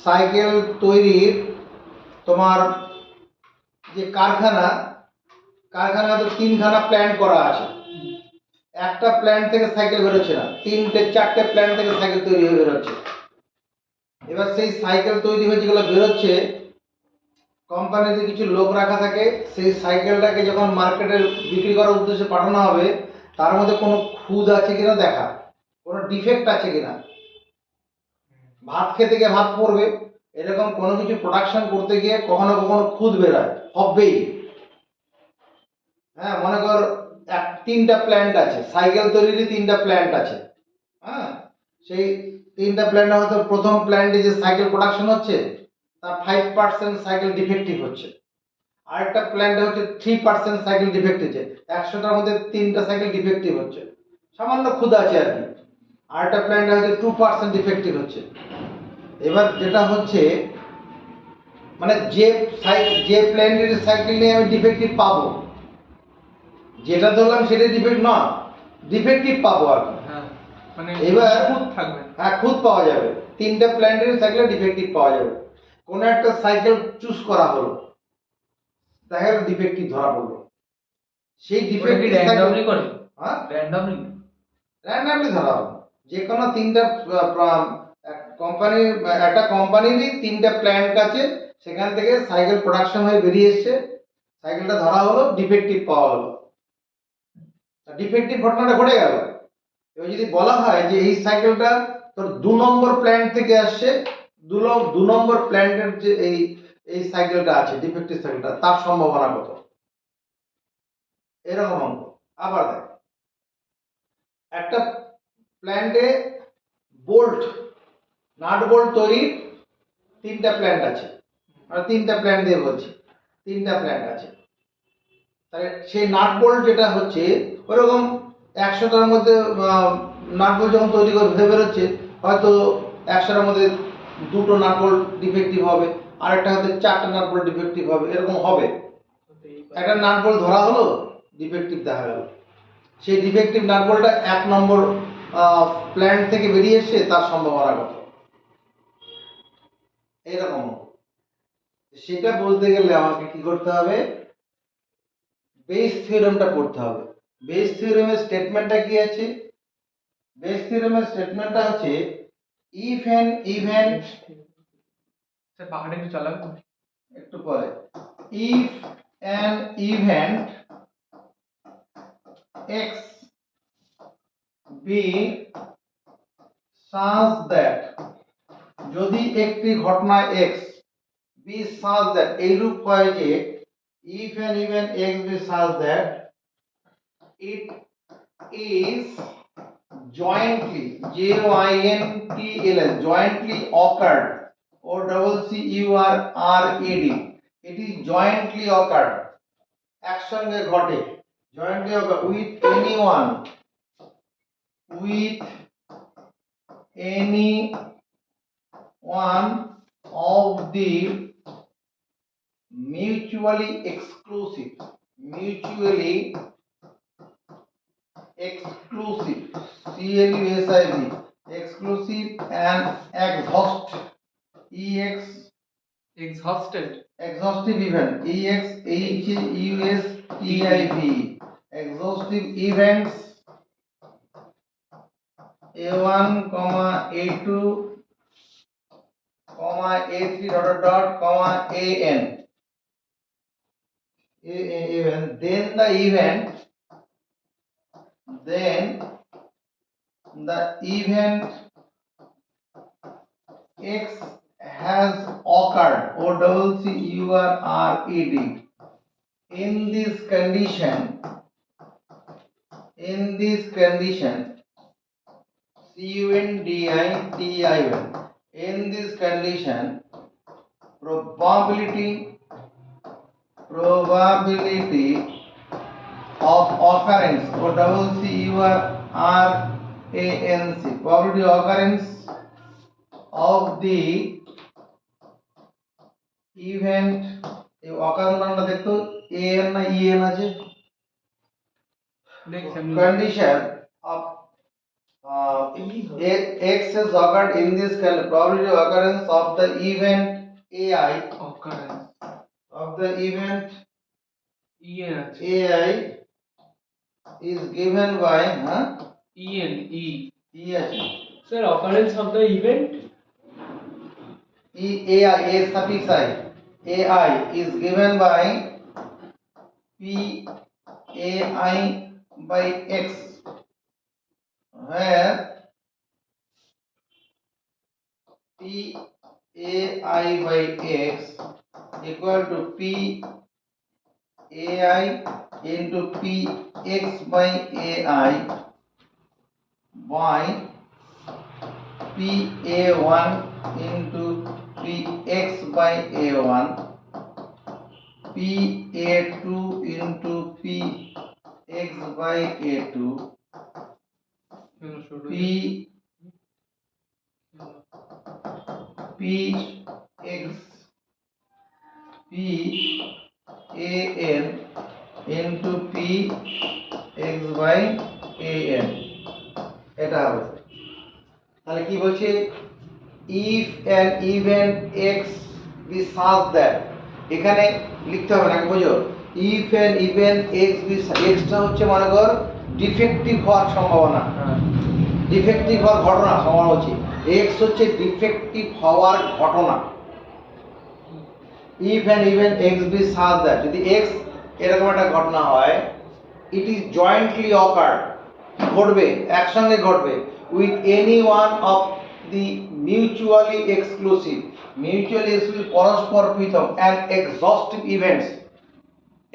সাইকেল তৈরির তোমার যে কারখানা তো তিনখানা প্ল্যান্ট করা আছে। একটা প্ল্যান্ট থেকে সাইকেল বেরোচ্ছে না, তিনটে চারটে প্ল্যান্ট থেকে সাইকেল তৈরি হয়ে বেরোচ্ছে। এবার সেই সাইকেল তৈরি হয়ে যেগুলো বেরোচ্ছে, কোম্পানিতে কিছু লোক রাখা থাকে, সেই সাইকেলটাকে যখন মার্কেটে বিক্রি করার উদ্দেশ্যে পাঠানো হবে, তার মধ্যে কোনো খুঁত আছে কিনা দেখা, কোনো ডিফেক্ট আছে কিনা। ভাত খেতে গিয়ে ভাত পড়বে, এরকম কোনো কিছু প্রোডাকশন করতে গিয়ে কখনো কখনো খুঁত বেরোয়, হবেই। হ্যাঁ, মনে কর তিনটা প্ল্যান্ট আছে, সাইকেল তৈরিরই তিনটা প্ল্যান্ট আছে। হ্যাঁ, সেই তিনটা প্ল্যান্টে হয়তো প্রথম প্ল্যান্টে যে সাইকেল প্রোডাকশন হচ্ছে তার 5% সাইকেল ডিফেক্টিভ হচ্ছে, আরেকটা প্ল্যান্টে হচ্ছে 3% সাইকেল ডিফেক্ট হচ্ছে। 100টার মধ্যে 3টা সাইকেল ডিফেক্টিভ হচ্ছে, সামান্য ক্ষুধা আছে আর কি। আরেকটা প্ল্যান্টে হয়তো 2% ডিফেক্টিভ হচ্ছে। এবার যেটা হচ্ছে, মানে যে প্ল্যান্টের সাইকেল নিয়ে আমি ডিফেক্টিভ পাবো, যেটা ধরলাম সেটা ডিফেক্ট না, ডিফেক্টিভ পাবো আর কি। হ্যাঁ, মানে এবার খুঁত থাকবে। হ্যাঁ, খুঁত পাওয়া যাবে, তিনটা প্ল্যান্টের সাইকেলে ডিফেক্টিভ পাওয়া যাবে। কোনো একটা সাইকেল চুজ করা হলো, দেখা গেল ডিফেক্টিভ ধরা পড়লো। সেই ওটা কি ডিফেক্টিভ র্যান্ডমলি করে? হ্যাঁ, র্যান্ডমলি। র্যান্ডমলি ধরা হলো। যে কোনো তিনটা কোম্পানির, একটা কোম্পানিরই তিনটা প্ল্যান্ট আছে, সেখান থেকে সাইকেল প্রোডাকশন হয়ে বেরিয়ে এসছে, সাইকেলটা ধরা হলো, ডিফেক্টিভ পাওয়া হলো, ডিফেক্টিভ ঘটনাটা ঘটে গেল। এবার যদি বলা হয় যে এই সাইকেলটা তোর 2 নম্বর প্ল্যান্ট থেকে আসছে, 2 নম্বর প্ল্যান্টের যে এই সাইকেলটা আছে, ডিফেক্টিভ সাইকেলটা, তার সম্ভাবনা কত, এরকম অঙ্ক। আবার দেখ, একটা প্ল্যান্টে নাট বোল্ট তৈরির তিনটা প্ল্যান্ট আছে, আর তিনটা প্ল্যান্ট দিয়ে বলছি, তিনটা প্ল্যান্ট আছে। তাহলে সেই নাট বোল্ট যেটা হচ্ছে, ওরকম 100টার মধ্যে নাট বোল্ট যখন তৈরি করে ভেবে বেরোচ্ছে, হয়তো 100টার মধ্যে 2টো নাট বোল্ট ডিফেক্টিভ হবে, আর একটা হয়তো 4টে নাট বোল্ট ডিফেক্টিভ হবে, এরকম হবে। একটা নাট বোল্ট ধরা হলো, ডিফেক্টিভ দেখা গেল, সেই ডিফেক্টিভ নাট বোল্টটা 1 নম্বর প্ল্যান্ট থেকে বেরিয়ে এসছে, তার সম্ভাবনা কত, এরকম। সেটা বলতে গেলে আমাকে কি করতে হবে? বেস থিওরেমটা পড়তে হবে। বেস থিওরেমের স্টেটমেন্টটা কি আছে? বেস থিওরেমের স্টেটমেন্টটা হচ্ছে, ইফ অ্যান ইভেন্ট, স্যার পাহাড়ে একটু চালাবে তো? একটু পরে, if an event X B such that, যদি একটি ঘটনা x be such that, এইরূপ হয় যে, if an event x be such that it is jointly, jointly jointly occurred, OCCURRED, it is jointly occurred, একসঙ্গে ঘটে, jointly occur with anyone, with any one of the mutually exclusive CLUSIV, exclusive and exhausted. exhaustive event, EXHEUSTIV, exhaustive events A1, A2, A3 AN, then the event X has occurred, OCCURRED, in this condition CUNDITION, in this condition probability of occurrence, or WCURRANC, probability of occurrence of the event, এই occurrence নামটা দেখতো an না en আছে, condition of x has occurred in this probability of occurrence of the event ai, occurrence of the event en আছে ai is given by en e আছে Sir, occurrence of the event. ai, a suffix ai is given by p ai by x, where p ai by x equal to p ai into p x by ai by p a1 into p x by a1, p a2 into p x by a2, p x p an into p x by an, এটা হবে। তাহলে কি বলছে, if an event x be such that, এখানে লিখতে হবে না, বুঝো, if an event x be, x টা হচ্ছে মনে কর ডিফেক্টিভ হওয়ার সম্ভাবনা, ডিফেক্টিভ হওয়ার ঘটনা সম্ভাবনা হচ্ছে, x হচ্ছে ডিফেক্টিভ হওয়ার ঘটনা। if an event x be such that, যদি x এরকম একটা ঘটনা হয়, it is jointly occurred, ঘটবে, একসঙ্গে ঘটবে, with any one of the mutually exclusive পরস্পর পৃথক and exhaustive events,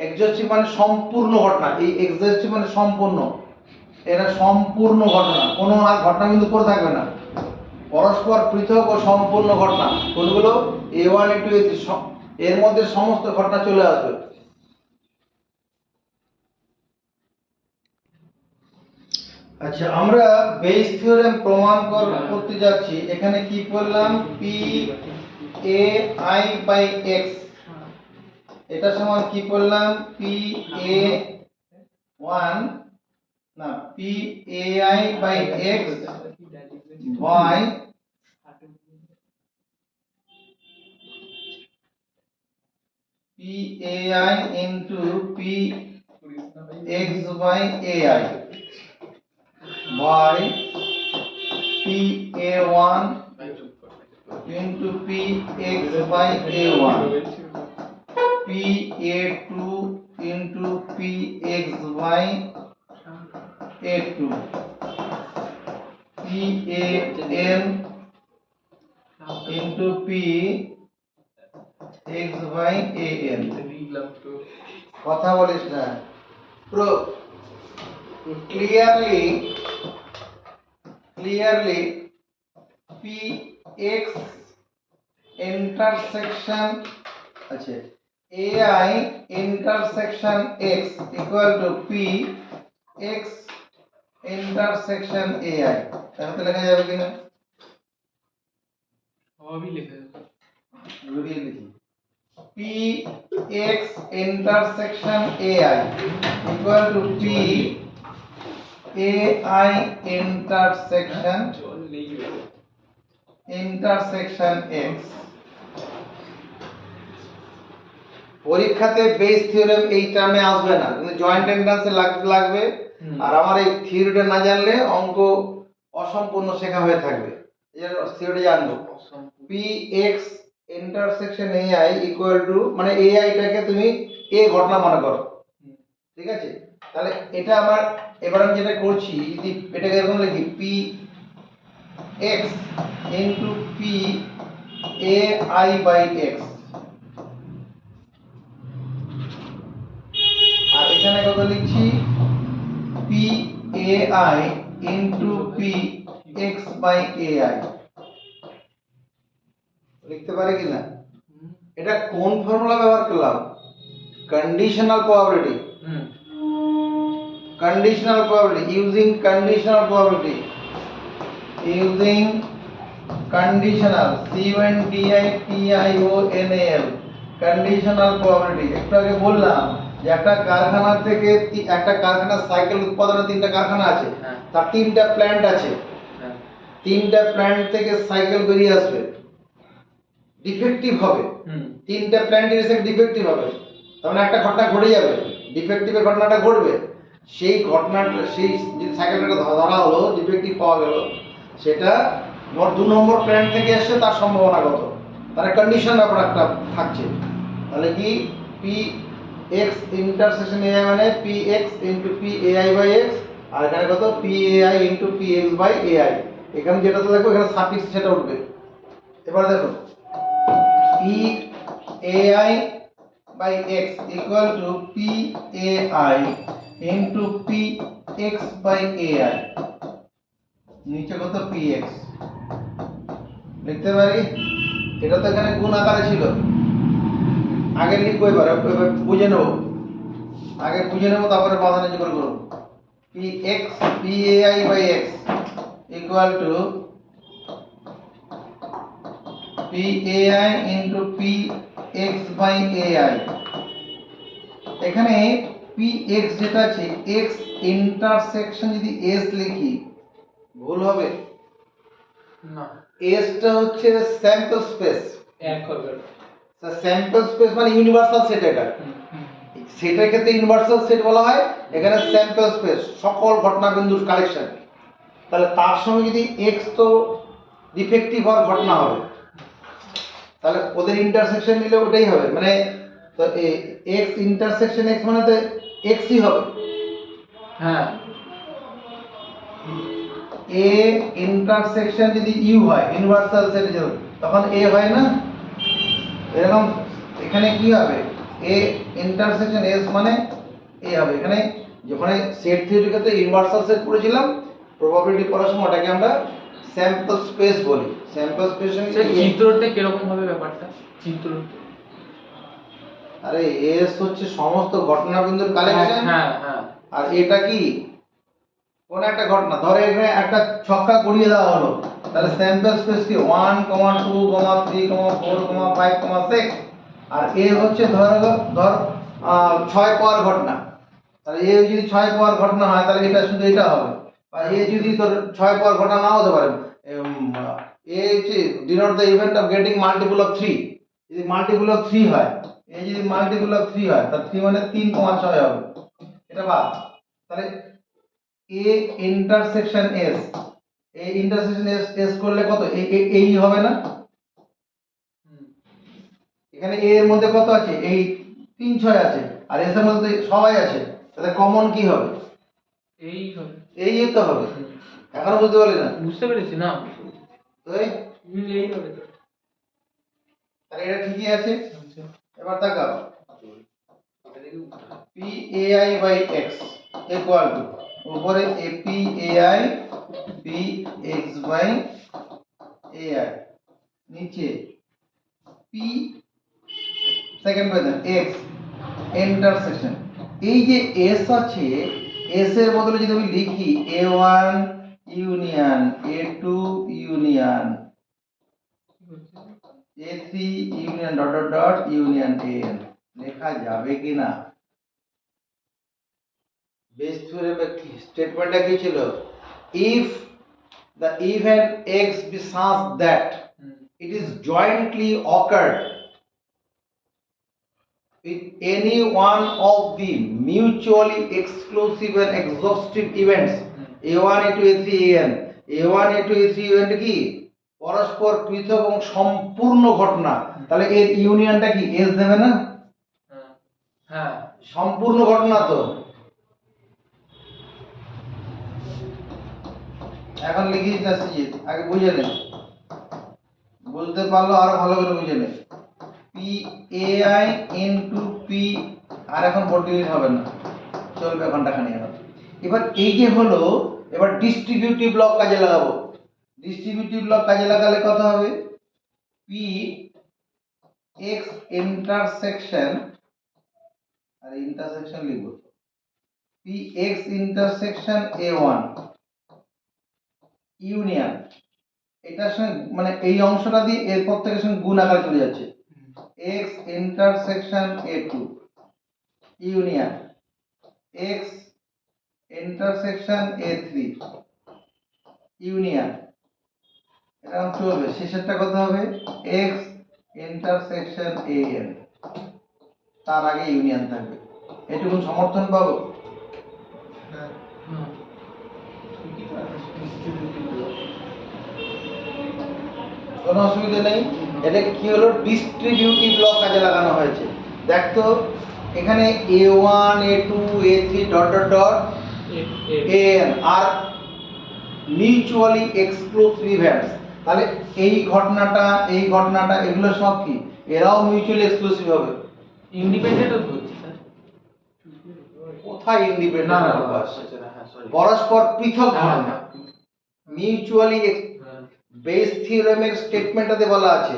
exhaustive মানে সম্পূর্ণ ঘটনা, এই exhaustive মানে সম্পূর্ণ, এটা সম্পূর্ণ ঘটনা, কোনো আর ঘটনা কিন্তু পড়ে থাকবে না, পরস্পর পৃথক ও সম্পূর্ণ ঘটনা কোনগুলো, a1 a2 a3, এর মধ্যে সমস্ত ঘটনা চলে আসবে। আচ্ছা, আমরা বেস থিওরেম প্রমাণ করতে যাচ্ছি। এখানে কি করলাম, p a i by x, এটা সমান কি করলাম, p a 1 না p a i by x by p a i into p x by a i by p a1 into p x by a1, p a2 into p x by a2, p a n into p x by a n। কথা বলিস না, clearly p x intersection, আচ্ছা, ai intersection x equal to p x intersection ai, তাহলে লেখা যাবে কিনা, সবই লেখা যাবে, ঘুরিয়ে লিখি, p x intersection ai equal to p ai intersection x। পরীক্ষাতে বেস থিওরেম এই টার্মে আসবে না, কিন্তু জয়েন্ট এন্ট্রান্সে লাগবে, আর আমার এই থিওরিটা না জানলে অঙ্ক অসম্পূর্ণ শেখা হয়ে থাকবে, এর থিওরি জানবো। p x intersection ai equal to, মানে ai টাকে তুমি a ঘটনা মনে করো, ঠিক আছে, তাহলে এটা আমার, এবার আমি যেটা করছি, যদি এটাকে এরকম লিখি, p x into p a i by x, এখানে কত লিখছি P A I into P X by A I লিখতে পারি কিনা? এটা কোন ফর্মুলা ব্যবহার করলাম? Conditional probability. Hmm Conditional probability, using conditional probability, using conditional CONDITIONAL conditional probability। একটু আগে বললাম যে একটা কারখানা থেকে একটা কারখানার সাইকেল উৎপাদনের 3টা কারখানা আছে, হ্যাঁ। তার 3টা প্ল্যান্ট আছে, হ্যাঁ 3টা প্ল্যান্ট থেকে সাইকেল বেরিয়ে আসবে, ডিফেক্টিভ হবে, হুম 3টা প্ল্যান্ট এসে ডিফেক্টিভ হবে, তার মানে একটা ঘটনা ঘটে যাবে, ডিফেক্টিভের ঘটনাটা ঘটবে। সেই ঘটনাটা, সেই যে সাইকেলটা ধরা হলো, ডিফেক্টিভ পাওয়া গেল, সেটা ধর 2 নম্বর প্ল্যান্ট থেকে এসছে, তার সম্ভাবনা কত, তার কন্ডিশন ব্যাপার একটা থাকছে। তাহলে কি পি এক্স ইন্টারসেকশন এআই মানে P X into P AI by X, আর এখানে কত P AI into P X by AI. এখানে যেটাতে দেখো এখানে সাফিক্স সেটা উঠবে। এবার দেখো P AI by x equal to PAI into PX by AI, নিচে কত PX লিখতে পারি। এটা তো এখানে গুণ আকারে ছিল, আগে লিখবো, এবার বুঝে নেবো, আগে বুঝে নেবো তারপরে মাথা নিচে করে করবো। PX PAI by X equal to PAI into PX by AI। এখানে PX যেটা আছে, X ইন্টারসেকশন যদি S লিখি ভুল হবে? না S টা হচ্ছে স্যাম্পল স্পেস, এক হবে। স্যাম্পল স্পেস মানে ইউনিভার্সাল সেট। এটা সেটার ক্ষেত্রে ইউনিভার্সাল সেট বলা হয়, এখানে স্যাম্পল স্পেস সকল ঘটনা বিন্দুর কালেকশন। তাহলে তার সঙ্গে যদি X তো ডিফেক্টিভ হওয়ার ঘটনা হবে, তাহলে ওদের ইন্টারসেকশন নিলে ওটাই হবে, মানে তো এক্স ইন্টারসেকশন এক্স মানে তো এক্সই হবে। হ্যাঁ এ ইন্টারসেকশন যদি ইউ হয় ইউনিভার্সাল সেট, তখন এ হয় না এরকম। এখানে কি হবে, এ ইন্টারসেকশন এস মানে এ হবে। এখানে যখন সেট থিওরির ক্ষেত্রে ইউনিভার্সাল সেট পড়েছিলাম, প্রবাবিলিটি পড়ার সময় ওটাকে আমরা স্যাম্পল স্পেস বলি। স্যাম্পল স্পেস চিত্রটা কিরকম হবে ব্যাপারটা? চিত্র আরে এস হচ্ছে সমস্ত ঘটনা বিন্দুর কালেকশন। হ্যাঁ হ্যাঁ আর এটা কি কোন একটা ঘটনা, ধরো এখানে একটা ছক্কা ঘুরিয়ে দেওয়া হলো, তাহলে স্যাম্পল স্পেস কি 1, 2, 3, 4, 5, 6। আর এ হচ্ছে ধর 6 পাওয়ার ঘটনা, তাহলে এ যদি 6 পাওয়ার ঘটনা হয় তাহলে এটা শুধু এটা হবে। আর এ যদি তোর 6 পাওয়ার ঘটনা নাও হতে পারে, এ হচ্ছে denote the event of getting multiple of 3। যদি মাল্টিপল অফ 3 হয়, এ যদি মাল্টিপল অফ 3 হয়, তাহলে 3 মানে 3,6 হবে, এটা বাদ। তাহলে A intersection S, A intersection S S করলে কত এই হবে না? এখানে এ এর মধ্যে কত আছে, এই 3, 6 আছে, আর এস এর মধ্যে সবাই আছে, তাহলে কমন কি হবে? এই হবে, এই তো হবে। এখনো বুঝতে পারলি না? বুঝতে পেরেছি না? তো এই এই হবে তো। তাহলে এটা ঠিকই আছে। আচ্ছা এবার তাকাও PAI by X equal to উপরে PAI PX by AI, নিচে P second position X intersection. এই যে S আছে, S এর বদলে যদি আমি লিখি A1 union A2 union A3 union dot dot dot union AN, লেখা যাবে কি না? বেস থিওরেমের স্টেটমেন্টটা কি ছিল? If the event X be such that it is jointly occurred with any one of the mutually exclusive and exhaustive events A1 A2 A3 AN, A1 A2 A3 event কি পরস্পর পৃথক এবং সম্পূর্ণ ঘটনা, তাহলে এর ইউনিয়নটা কি এস দেবে না? হ্যাঁ সম্পূর্ণ ঘটনা তো। এখন লিখিস না সিজিত, আগে বুঝে নে, বুঝতে পারলো আরো ভালো করে বুঝে নে। P A I into P, আর এখন বোর্ড ডিলিট হবে না, চলবে ঘন্টাখানি এখন। এবার এই যে হলো, এবার ডিস্ট্রিবিউটিভ লক কাজে লাগাবো। ডিস্ট্রিবিউটিভ লক কাজে লাগালে কত হবে? পি এক্স ইন্টারসেকশন, আর ইন্টারসেকশন লিখবো, পি এক্স ইন্টারসেকশন এ ওয়ান ইউনিয়ন, এটার সঙ্গে মানে এই অংশটা দিয়ে এর প্রত্যেকের সঙ্গে গুণ আকারে চলে যাচ্ছে, X intersection A two union X intersection A three union, এরকম চলবে। শেষেরটা কত হবে? এক্স ইন্টারসেকশন এ এন, তার আগে ইউনিয়ন থাকবে। এটুকু সমর্থন পাবো? কোনো অসুবিধা নেই। এটা কি হলো? ডিস্ট্রিবিউটিভ লক কাজে লাগানো হয়েছে। দেখতো এখানে A one A two A three dot dot dot A N are mutually exclusive events. তাহলে এই ঘটনাটা এগুলো সব কি? এরাও মিউচুয়ালি এক্সক্লুসিভ হবে। ইন্ডিপেন্ডেন্টও ধরছি স্যার। কোথায় না ইন্ডিপেন্ডেন্ট? না হ্যাঁ সরি। পরস্পর পৃথক ঘটনা। হ্যাঁ মিউচুয়ালি বেস থিওরেমের স্টেটমেন্টটাতে বলা আছে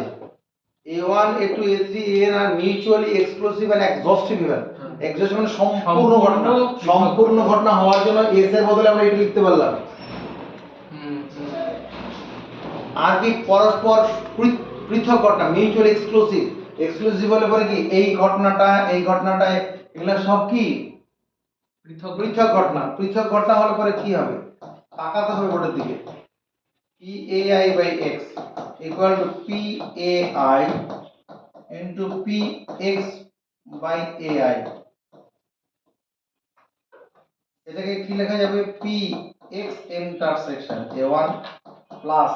A1 A2 A3 AN are mutually exclusive and exhaustive event. Exhaustive মানে সম্পূর্ণ ঘটনা। সম্পূর্ণ ঘটনা হওয়ার জন্য এস এর বদলে আমরা এটা লিখতে পারলাম। আর কি পরস্পর পৃথক ঘটনা, মিউচুয়ালি এক্সক্লুসিভ। এক্সক্লুসিভ হলে পরে কি এই ঘটনাটা এগুলা সব কি পৃথক ঘটনা। পৃথক ঘটনা হলে পরে কি হবে? তাকাতে হবে বোর্ডের দিকে। PAI by X equal to PAI into PX by AI। এটাকে কি লেখা যাবে? PX intersection A1 plus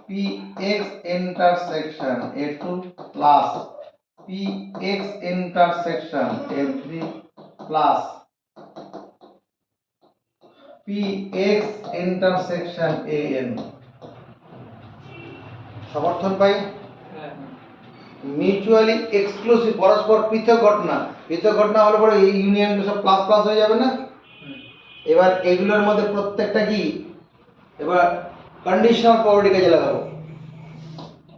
PX intersection A2 plus PX intersection A3 plus PX intersection AN। সমর্থন পাই? মিউচুয়ালি এক্সক্লুসিভ পরস্পর পৃথক ঘটনা। পৃথক ঘটনা হলে পরে এই ইউনিয়নগুলো সব প্লাস প্লাস হয়ে যাবে না? এবার এগুলোর মধ্যে প্রত্যেকটা কি? এবার কন্ডিশনাল প্রপার্টি কাজে লাগাবো।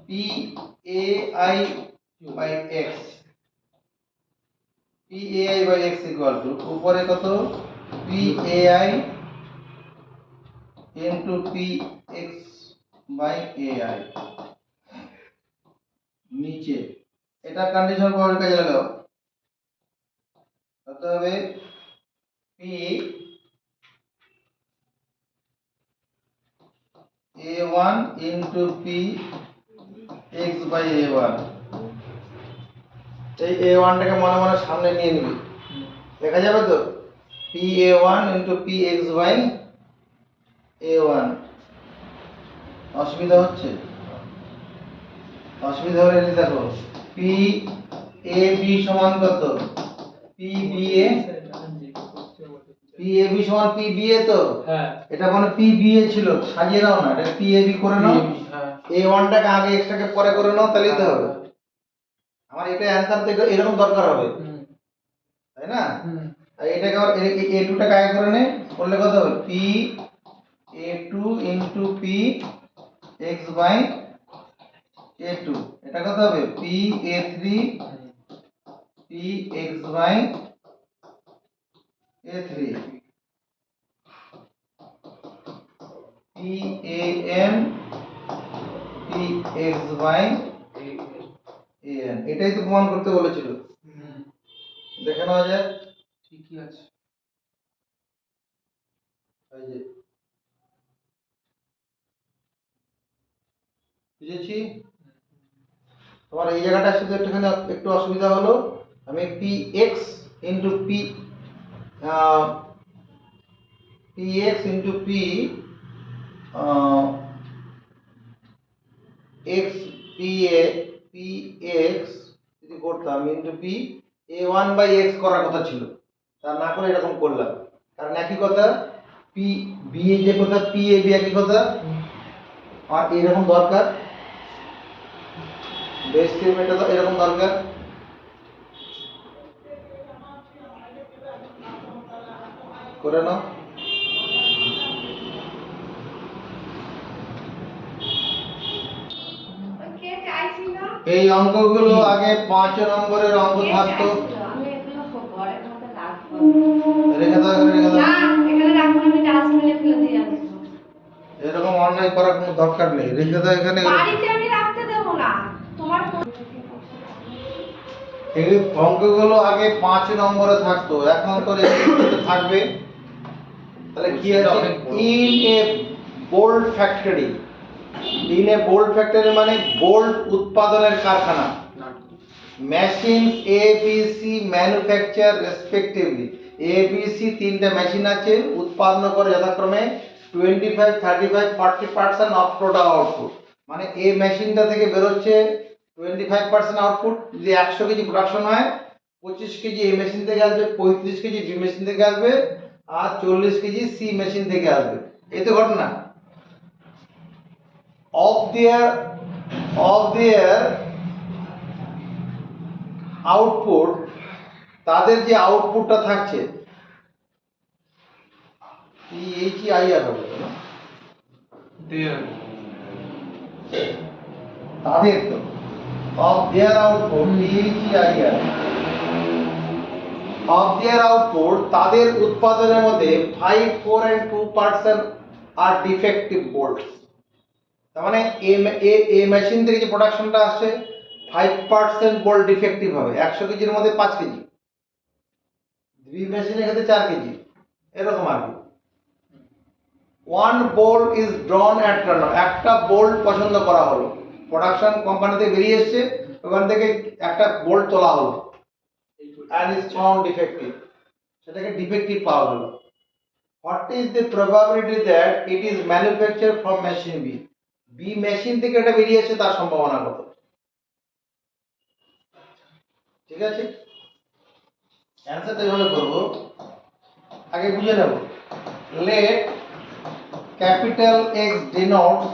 PAI by X, PAI by X equal to উপরে কত? PAI into PX by AI, নিচে এটা কন্ডিশনাল প্রপার্টি কাজে লাগাও। কত হবে? P A1 into P X by A1। এই A1 টাকে মনে মনে সামনে নিয়ে নিবি, দেখা যাবে তো? PA1 into PX by A1। অসুবিধা হচ্ছে? অসুবিধা হলে এটা দেখো, PAB সমান কত? PBA, PAB সমান PBA তো? হ্যাঁ এটা মানে PBA ছিল, সাজিয়ে নাও না, এটা PAB করে নাও। A1 টাকে আগে X টাকে পরে করে নাও, তাহলেই তো হবে। আমার এটা অ্যানসার তো এরকম দরকার হবে, তাই না? আর এটাকে আবার A2 টাকে আগে করে নে, করলে কত হবে? PA2 into PX by A2। এটা কত হবে? PA3 PX by A3। PAN PX by AN। এটাই তো প্রমাণ করতে বলেছিল। দেখে নেওয়া যায়। ঠিকই আছে। এই যে বুঝেছি। তোমার এই জায়গাটা শুধু একটুখানি একটু অসুবিধা হলো। আমি PX into PX into P X PX যদি করতাম into P A1 by X করার কথা ছিল, তা না করে এরকম করলাম। কারণ একই কথা, P B এ যে কথা PAB একই কথা, আর এরকম দরকার, বেস থিওরেমটা তো এরকম দরকার। করে নাও। ওই কে চাইছিল? এই অঙ্কগুলো আগে 5 নম্বরের অঙ্ক কে থাকতো। চাইছিল? আমি এগুলো ঘরের মধ্যে রাখবো। রেখে দাও, এখানে রেখে না, দাও। এখানে রাখবো না, আমি ডাস্টবিনে ফেলে দিয়ে আসবো। এরকম অন্যায় করার কোনো দরকার নেই, রেখে দাও এখানে। বাড়িতে আমি রাখতে দেবো না। তোমার এই অঙ্কগুলো আগে 5 নম্বরে থাকতো, এখন তো রেজিস্ট্রিতে থাকবে। তাহলে কি আছে? In a bolt factory. In a bolt factory মানে বোল্ড উৎপাদনের কারখানা। Machines A B C manufacture respectively. A B C তিনটা মেশিন আছে, উৎপাদন করে যথাক্রমে 25, 35, 40% অফ টোটাল আউটপুট। মানে এই মেশিনটা থেকে বেরোচ্ছে 25% আউটপুট। যদি 100 কেজি প্রোডাকশন হয়, 25 কেজি এই মেশিন থেকে আসবে, 35 কেজি বি মেশিন থেকে আসবে, আর 40 কেজি সি মেশিন থেকে আসবে। এই তো ঘটনা। অফ দেয়ার আউটপুট, তাদের যে আউটপুটটা থাকছে এইচইআইআর হবে না, তাদের তো of their output HEIR, of their output তাদের উৎপাদনের মধ্যে 5, 4 and 2% আর ডিফেক্টিভ বোল্টস। তার মানে এ মেশিন থেকে যে প্রোডাকশনটা আসছে 5% বোল্ট ডিফেক্টিভ হবে, 100 কেজির মধ্যে 5 কেজি, বি মেশিনের ক্ষেত্রে 4 কেজি, এরকম আর কি। One bolt is drawn at random, একটা বোল্ট পছন্দ করা হলো, প্রোডাকশন কোম্পানি থেকে বেরিয়ে এসছে, ওখান থেকে একটা বোল্ট তোলা হলো, and is found defective, সেটাকে ডিফেক্টিভ পাওয়া গেল। What is the probability that it is manufactured from machine B? B machine থেকে এটা বেরিয়ে এসেছে, তার সম্ভাবনা কত? ঠিক আছে, অ্যান্সারটা এভাবে করব, আগে বুঝে নেব। Let capital X denotes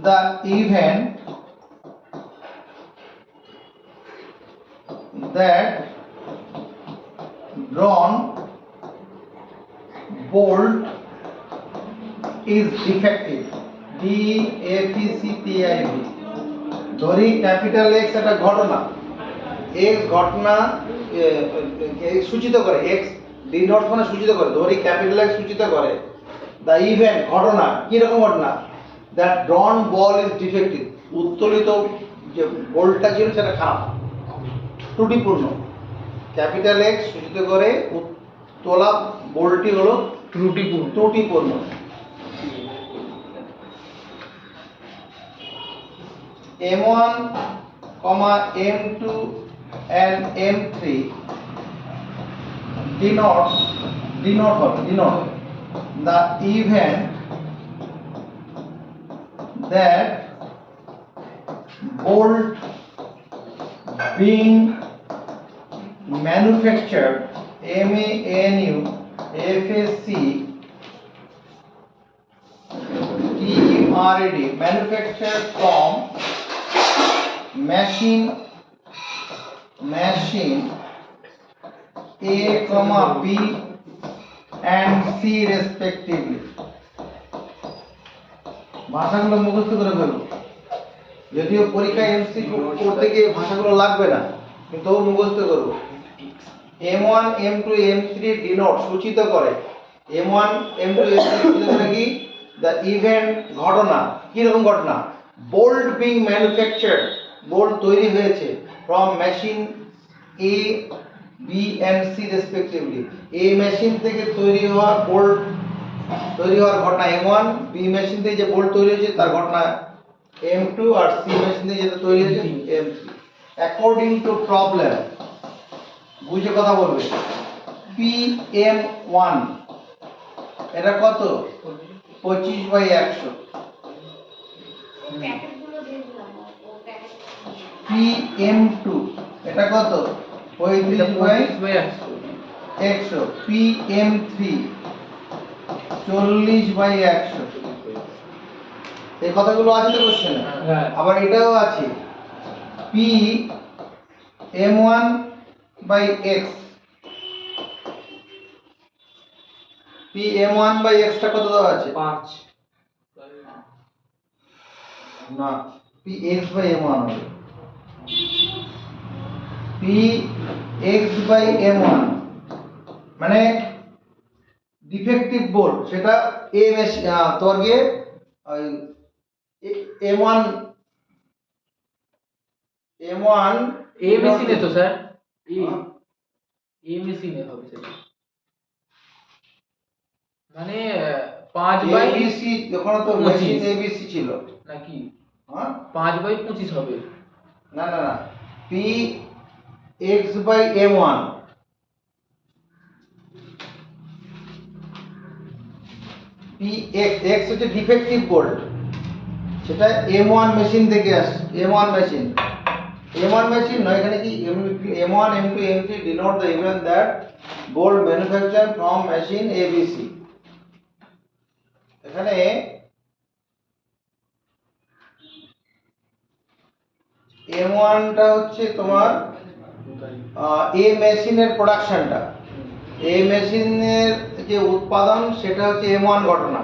the event that drawn bolt is defective, DEFECTIV। ধরি ক্যাপিটাল এক্স একটা ঘটনা, এক্স ঘটনা সূচিত করে, এক্স ডিনোট মানে সূচিত করে, ধরি ক্যাপিটাল এক্স সূচিত করে দ্য ইভেন্ট ঘটনা, কি রকম ঘটনা? That drawn ball is defective, উত্তোলিত যে বলটা ছিল সেটা খারাপ, ত্রুটিপূর্ণ। ক্যাপিটাল এক্স সূচিত করে তোলা বলটি হলো ত্রুটিপূর্ণ। M1, M2 and M3 denote the event that bolt being manufactured, MANUFACTURED, manufactured from machine A, B and C respectively। ভাষাগুলো মুখস্থ করে ফেলবো, যদিও পরীক্ষায় এমসিকিউ করতে গিয়ে ভাষাগুলো লাগবে না, কিন্তু মুখস্থ করবো। M1, M2, M3 ডিনোট সূচিত করে, M1, M2, M3 সূচিত করে কি? দ্য ইভেন্ট ঘটনা, কি রকম ঘটনা? বোল্ট বিং ম্যানুফ্যাকচার্ড, বোল্ট তৈরি হয়েছে, from machine A, B and C respectively. এই মেশিন থেকে তৈরি হওয়া বোল্ট তৈরি হওয়ার ঘটনা M1, বি মেশিন থেকে যে বোল্ট তৈরি হয়েছে তার ঘটনা M2, আর সি মেশিন থেকে যেটা তৈরি হয়েছে M3। অ্যাকর্ডিং টু প্রবলেম, বুঝে কথা বলবে। PM1 এটা কত? 25/100। প্যাকেটগুলো দিয়ে দিলাম, ও প্যাকেট। PM2 এটা কত? 35/100। PM3 40/100। এই কথাগুলো আছে তো কোশ্চেনে? হ্যাঁ। আবার এটাও আছে, PM1/X P M one by এক্সটা কত দেওয়া আছে? 5 না, P X by M one হবে। P X by M one মানে ডিফেক্টিভ বোল্ট, সেটা এম এস তোর গিয়ে এম ওয়ান এ মেশিনে তো স্যার এ মেশিনে হবে সেটা, মানে 5 বাই এবিসি, ওখানে তো 25 মেশিন এবিসি ছিল নাকি হ্যাঁ। 5 বাই 25 হবে। না না না, P X by M one, P X X হচ্ছে ডিফেক্টিভ বোল্ট, সেটা এম ওয়ান মেশিন থেকে আসে। M one machine, M one machine নয়, এখানে কি M one M two M three denote the event that bolt manufacture from machine A B C. এখানে M ওয়ানটা হচ্ছে তোমার এ মেশিনের প্রোডাকশনটা, এ মেশিনের যে উৎপাদন সেটা হচ্ছে এম ওয়ান ঘটনা,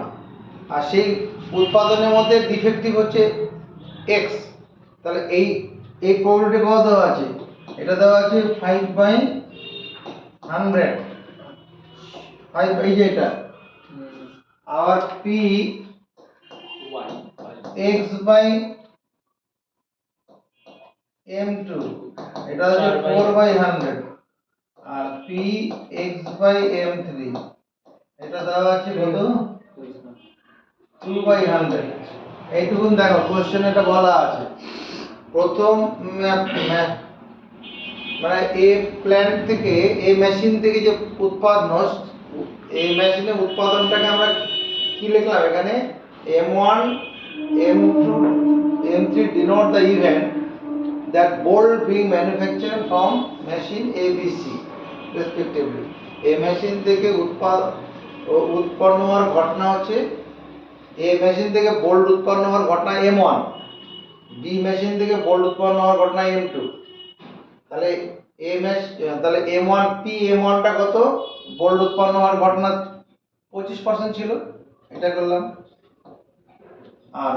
আর সেই উৎপাদনের মধ্যে ডিফেক্টিভ হচ্ছে এক্স। তাহলে এই এই প্রবলেমটা কত দেওয়া আছে? এটা দেওয়া আছে 5/100, 5 এই যে এটা, আবার P X by M two এটা হচ্ছে 4/100, আর P X by M three এটা দেওয়া আছে কত? 2/100। এইটুকুন দেখো কোশ্চেন এটা বলা আছে। প্রথম মানে এ প্ল্যান্ট থেকে, এই মেশিন থেকে যে উৎপাদন, এই মেশিনের উৎপাদনটাকে আমরা কি লিখলাম এখানে? M1 M2 M3 denote the event that bolt being manufactured from machine ABC respectively. এই মেশিন থেকে উৎপন্ন হওয়ার ঘটনা হচ্ছে, এই মেশিন থেকে বোল্ট উৎপন্ন হওয়ার ঘটনা M1, বি মেশিন থেকে বোল্ট উৎপন্ন হওয়ার ঘটনা M2। তাহলে তাহলে M1 পি M1টা কত? বোল্ট উৎপন্ন হওয়ার ঘটনা 25% ছিল, এটা করলাম। আর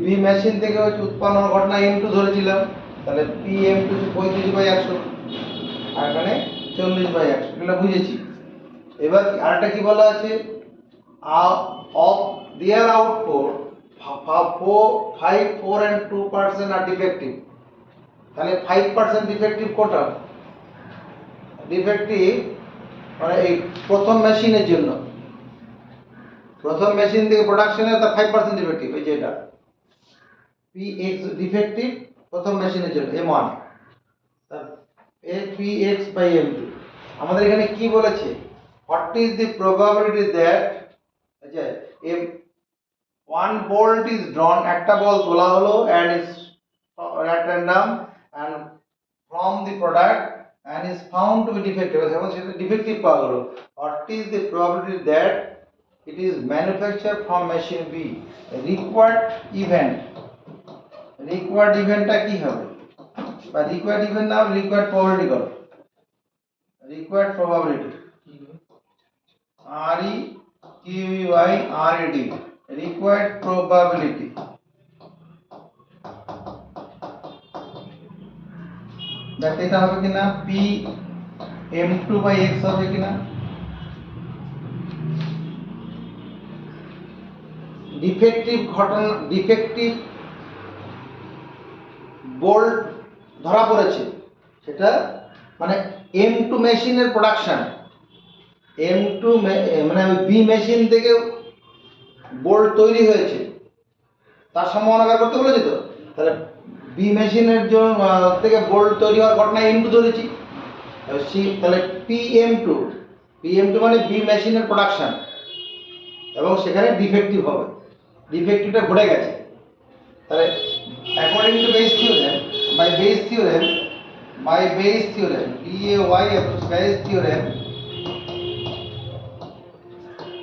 বি মেশিন থেকে হচ্ছে উৎপন্ন হওয়ার ঘটনা M2 ধরেছিলাম, তাহলে পি M2 35/100, আর এখানে 40/100, এগুলো বুঝেছি। এবার আরেকটা কি বলা আছে? of their output 5, 4 and 2% are defective। তাহলে 5% ডিফেক্টিভ কোটা? ডিফেক্টিভ মানে এই প্রথম মেশিনের জন্য, প্রথম মেশিন থেকে প্রোডাকশনের তা 5% ডিফেক্টিভ, এই যে এটা পি এক্স ডিফেক্টিভ প্রথম মেশিনের জন্য M1, তার পি এক্স বাই M2। আমাদের এখানে কি বলেছে? What is the probability that, আচ্ছা, if one bolt is drawn, একটা বল তোলা হলো and is at random and from the product and is found to be defective, এবং সেটা ডিফেক্টিভ পাওয়া গেল, what is the probability that it is manufactured from machine B? required eventটা কি হবে? বা required event না, required probability করো, required probability, REQUIRED, required probability। দেখতে এটা হবে কিনা? পি M2 বাই X হবে কিনা? ডিফেক্টিভ ঘটনা, ডিফেক্টিভ বোল্ট ধরা পড়েছে, সেটা মানে M2 মেশিনের প্রোডাকশন, M2 মানে বি মেশিন থেকে বোল্ট তৈরি হয়েছে, তার সম্ভাবনা বের করতে বলেছে তো। তাহলে বি মেশিনের জন্য থেকে বোল্ট তৈরি হওয়ার ঘটনা M2 ধরেছি, তাহলে PM2 মানে বি মেশিনের প্রোডাকশন, এবং সেখানে ডিফেক্টিভ হবে, ডিফেক্টিভটা ঘটে গেছে। তাহলে according to Bayes theorem, by Bayes theorem BAY Bayes theorem,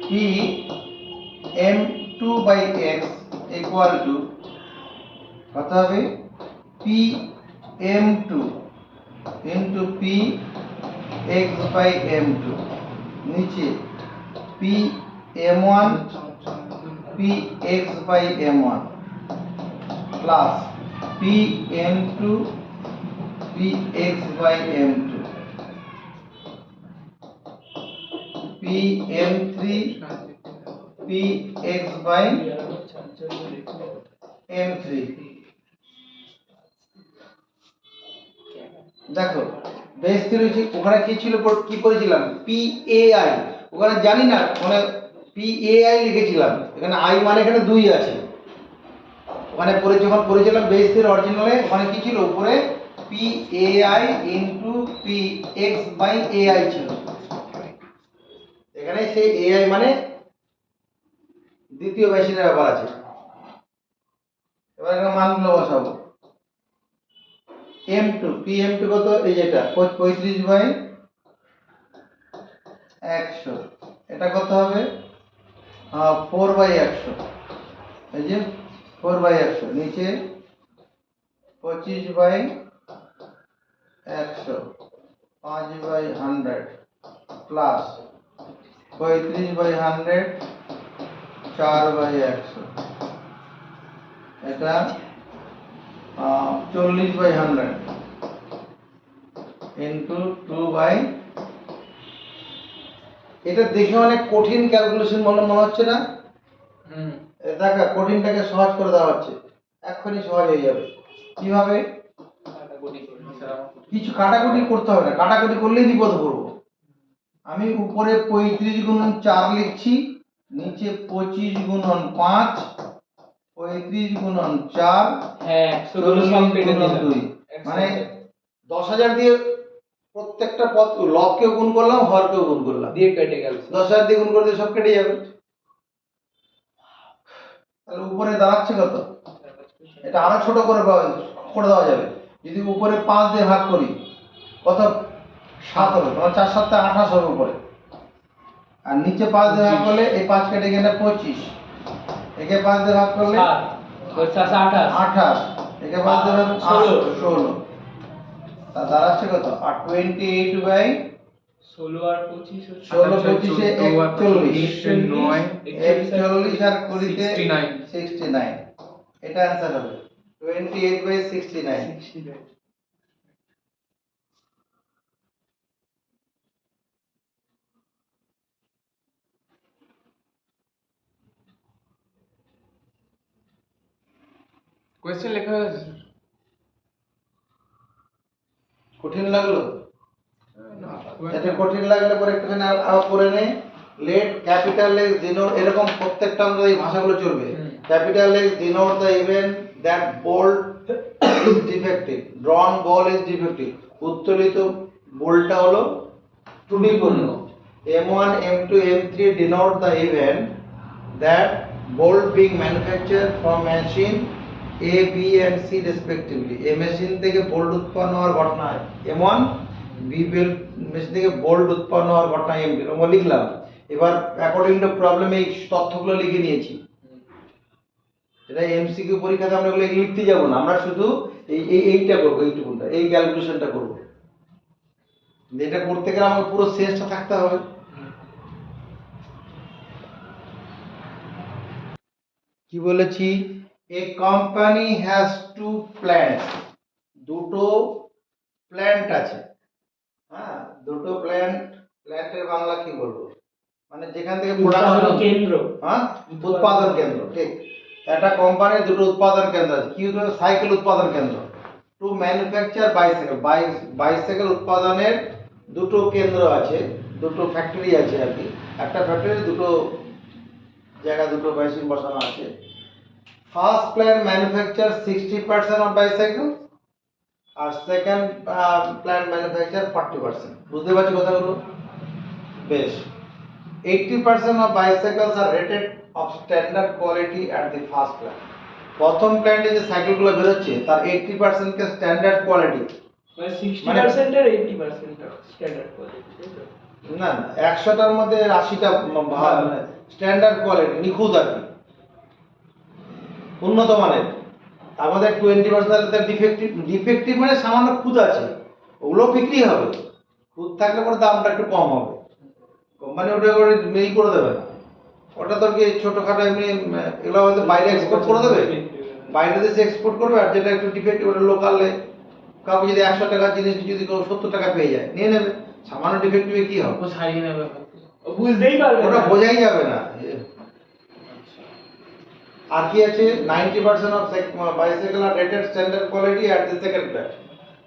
PM2 by X equal to কত হবে? PM2 into P X by M2, নিচে P M one P X by M one plus P M two P X by M two P M three P X by M three. দেখো base রয়েছে, ওখানে কি ছিল, কি করেছিলাম P A I, ওখানে জানি না মানে পি এ আই লিখেছিলাম, এখানে আই মানে এখানে 2 আছে, ওখানে পরে যখন করেছিলাম বেস এর অরিজিনালে ওখানে কি ছিল উপরে P A I into P X by A I ছিল, এখানে সেই এ আই মানে দ্বিতীয় মেশিনের ব্যাপার আছে। এবার এখানে মানগুলো বসাবো। M2 PM2 কত, এই যেটা 35 বাই 100, এটা কত হবে 4 বাই 100, এই যে 4 বাই 100, নিচে 25 by 100, 5 by 100 plus 35 by 100, 4 by 100, এটা 40 বাই 100 ইন্টু 2 বাই, এটা দেখে অনেক কঠিন ক্যালকুলেশন মনে হচ্ছে না? দেখা কঠিনটাকে সহজ করে দেওয়া হচ্ছে, এক্ষুনি সহজ হয়ে যাবে। কিভাবে? কিছু কাটাকুটি করতে হবে না, কাটাকুটি করলেই বিপদ পড়বো। আমি উপরে 35 গুণন 4 লিখছি, নিচে 25 গুণন 5, 35 গুণন 4, হ্যাঁ 40 গুণন 2, মানে 10,000 দিয়ে প্রত্যেকটা পদ লবকেও গুণ করলাম, হরকেও গুণ করলাম, দিয়ে কেটে গেল। 10,000 দিয়ে গুণ করলে সব কেটে যাবে। তাহলে উপরে দাঁড়াচ্ছে কত? এটা আরো ছোট করে দেওয়া যাবে, যদি উপরে 5 দিয়ে ভাগ করি কত 7 হবে, তখন 4 7 28 হবে উপরে, আর নিচে 5 দিয়ে ভাগ করলে এই 5 কেটে গেলে 25, একে 5 দিয়ে ভাগ করলে 28, একে 5 দিয়ে ভাগ 16, তা দাঁড়াচ্ছে কত? আর 28 বাই 16 আর 25 16 25 এ 41, 9 41 আর 20 তে 69, 69, এটা आंसर হবে 28 বাই 69। কোয়েশ্চেন লেখা হয়েছে স্যার? কঠিন লাগলো? এটা কঠিন লাগলে পরে একটুখানি আবার পড়ে নে। লেট ক্যাপিটাল এক্স ডিনোট, এরকম প্রত্যেকটা আমাদের এই ভাষাগুলো চলবে। Capital X denote the event that bolt is defective, drawn ball is defective, উত্তোলিত বলটা হলো ত্রুটিপূর্ণ। M1 M2 M3 denote the event that bolt being manufactured from machine A, B and C respectively, এই মেশিন থেকে bolt উৎপন্ন হওয়ার ঘটনা M1, B machine থেকে বোল্ট উৎপন্ন হওয়ার ঘটনা M2, আমরা লিখলাম। এবার অ্যাকর্ডিং টু প্রবলেম এই তথ্যগুলো লিখে নিয়েছি। এটা এমসিকিউ পরীক্ষাতে আমরা এগুলো লিখতে যাব না, আমরা শুধু এইটা করবো, এইটুকুনটা, এই ক্যালকুলেশনটা করবো। এটা করতে গেলে আমাকে পুরো সেন্সটা থাকতে হবে। কি বলেছি? A company has to plant, দুটো প্ল্যান্ট আছে। হ্যাঁ, দুটো প্ল্যান্ট, প্ল্যান্টের বাংলা কি বলবো, মানে যেখান থেকে প্রোডাকশন কেন্দ্র, হ্যাঁ উৎপাদন কেন্দ্র, ঠিক। একটা কোম্পানির দুটো উৎপাদন কেন্দ্র আছে, কি সাইকেল উৎপাদন কেন্দ্র। টু ম্যানুফ্যাকচার বাইসাইকেল, বাইসাইকেল উৎপাদনের দুটো কেন্দ্র আছে, দুটো ফ্যাক্টরি আছে আর কি। একটা ফ্যাক্টরি দুটো জায়গা, দুটো মেশিন বসানো আছে। First plant manufacture 60% of bicycle, আর সেকেন্ড প্ল্যান্ট ম্যানুফ্যাকচার 40%। বুঝতে পারছি কথাগুলো? বেশ। 80% of bicycles are rated of standard quality at the first plant. প্রথম প্ল্যান্টে যে সাইকেলগুলো বেরোচ্ছে তার 80% কে স্ট্যান্ডার্ড কোয়ালিটি, মানে 60% আর 80% স্ট্যান্ডার্ড কোয়ালিটি, তাই তো? না না, 100টার মধ্যে 80টা স্ট্যান্ডার্ড কোয়ালিটি, নিখুঁত আর কি, উন্নত মানের। আমাদের 20% ডিফেক্টিভ, ডিফেক্টিভ মানে সামান্য খুঁত আছে, ওগুলো বিক্রি হবে, খুঁত থাকলে পরে দামটা একটু কম হবে। কোম্পানি ওটা করে মেই করে দেবে না, ওটা তো কি ছোটখাটো এমনি এগুলো হয়তো বাইরে এক্সপোর্ট করে দেবে, বাইরে দেশে এক্সপোর্ট করবে, আর যেটা একটু ডিফেক্ট ওটা লোকালে কাউকে যদি 100 টাকার জিনিস যদি কেউ 70 টাকা পেয়ে যায় নিয়ে নেবে, সামান্য ডিফেক্টিভে কি হবে, ও সারিয়ে নেবে। ও বুঝতেই পারবে ওটা না। বোঝাই যাবে না। আর কি আছে 90% of bicycle are rated standard quality at the second plan.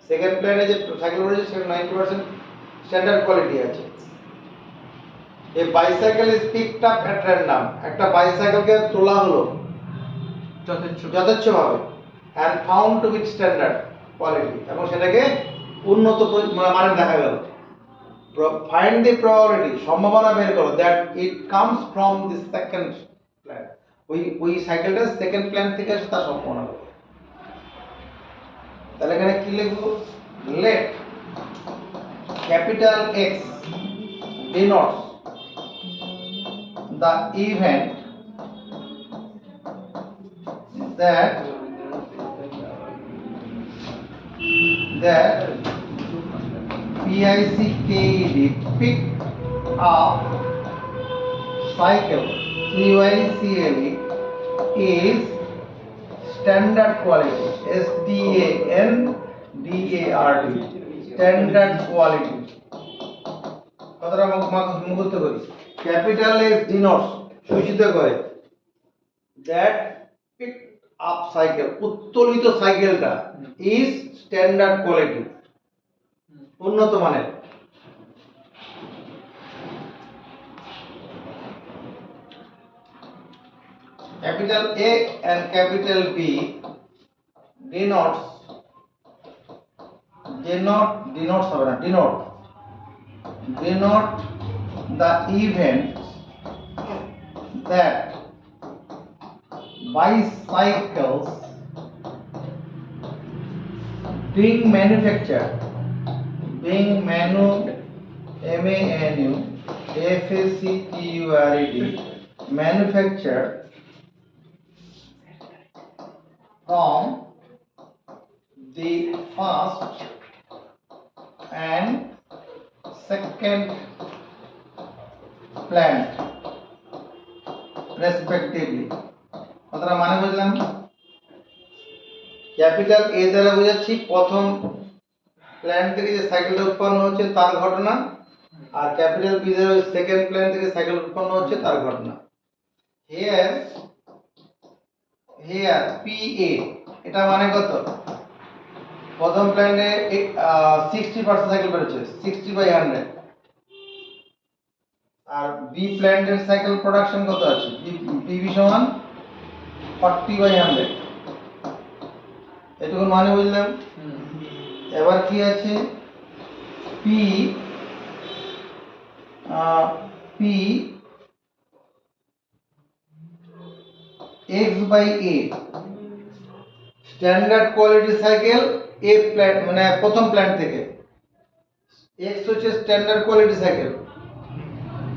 Second প্ল্যানে যে সাইকেল রয়েছে সেটা 90% স্ট্যান্ডার্ড কোয়ালিটি আছে। এই bicycle is picked up at random, একটা বাইসাইকেলকে তোলা হলো যথেচ্ছভাবে and found to be standard quality, এবং সেটাকে উন্নত মানের দেখা গেল। Find the probability, সম্ভাবনা বের করো that it comes from the second plan, ওই সাইকেলটা সেকেন্ড প্ল্যান থেকে আসে তার সম্ভাবনা কত। তাহলে এখানে কি লিখবো, let capital X denotes the event that PICKED picked up cycle CYCLE is standard quality, STANDARD, standard quality। কথাটা মুখস্থ করি, ক্যাপিটাল এক্স ডিনোটস সূচিত করে দ্যাট পিক আপ সাইকেল, উত্তোলিত সাইকেলটা ইজ স্ট্যান্ডার্ড কোয়ালিটি, উন্নত মানের। Capital A and capital B denote the event that bicycles being manufactured manufactured from the first and second plant respectively। কথাটা মানে বুঝলাম, ক্যাপিটাল এ দ্বারা বোঝাচ্ছি প্রথম প্ল্যান্ট থেকে যে সাইকেলটা উৎপন্ন হচ্ছে তার ঘটনা, আর ক্যাপিটাল বি দ্বারা সেকেন্ড প্ল্যান্ট থেকে সাইকেল উৎপন্ন হচ্ছে তার ঘটনা। হিয়ার পি এ এটা মানে কত, প্রথম প্ল্যান্টে 60% সাইকেল বেরোচ্ছে 60/100, আর বি প্ল্যান্টের সাইকেল প্রোডাকশন কত আছে, পিবি সমান 40/100, এটুকু মানে বুঝলাম। এবার কি আছে, P x/a, standard quality cycle এ প্ল্যান্ট মানে প্রথম প্ল্যান্ট থেকে, x হচ্ছে স্ট্যান্ডার্ড কোয়ালিটি সাইকেল,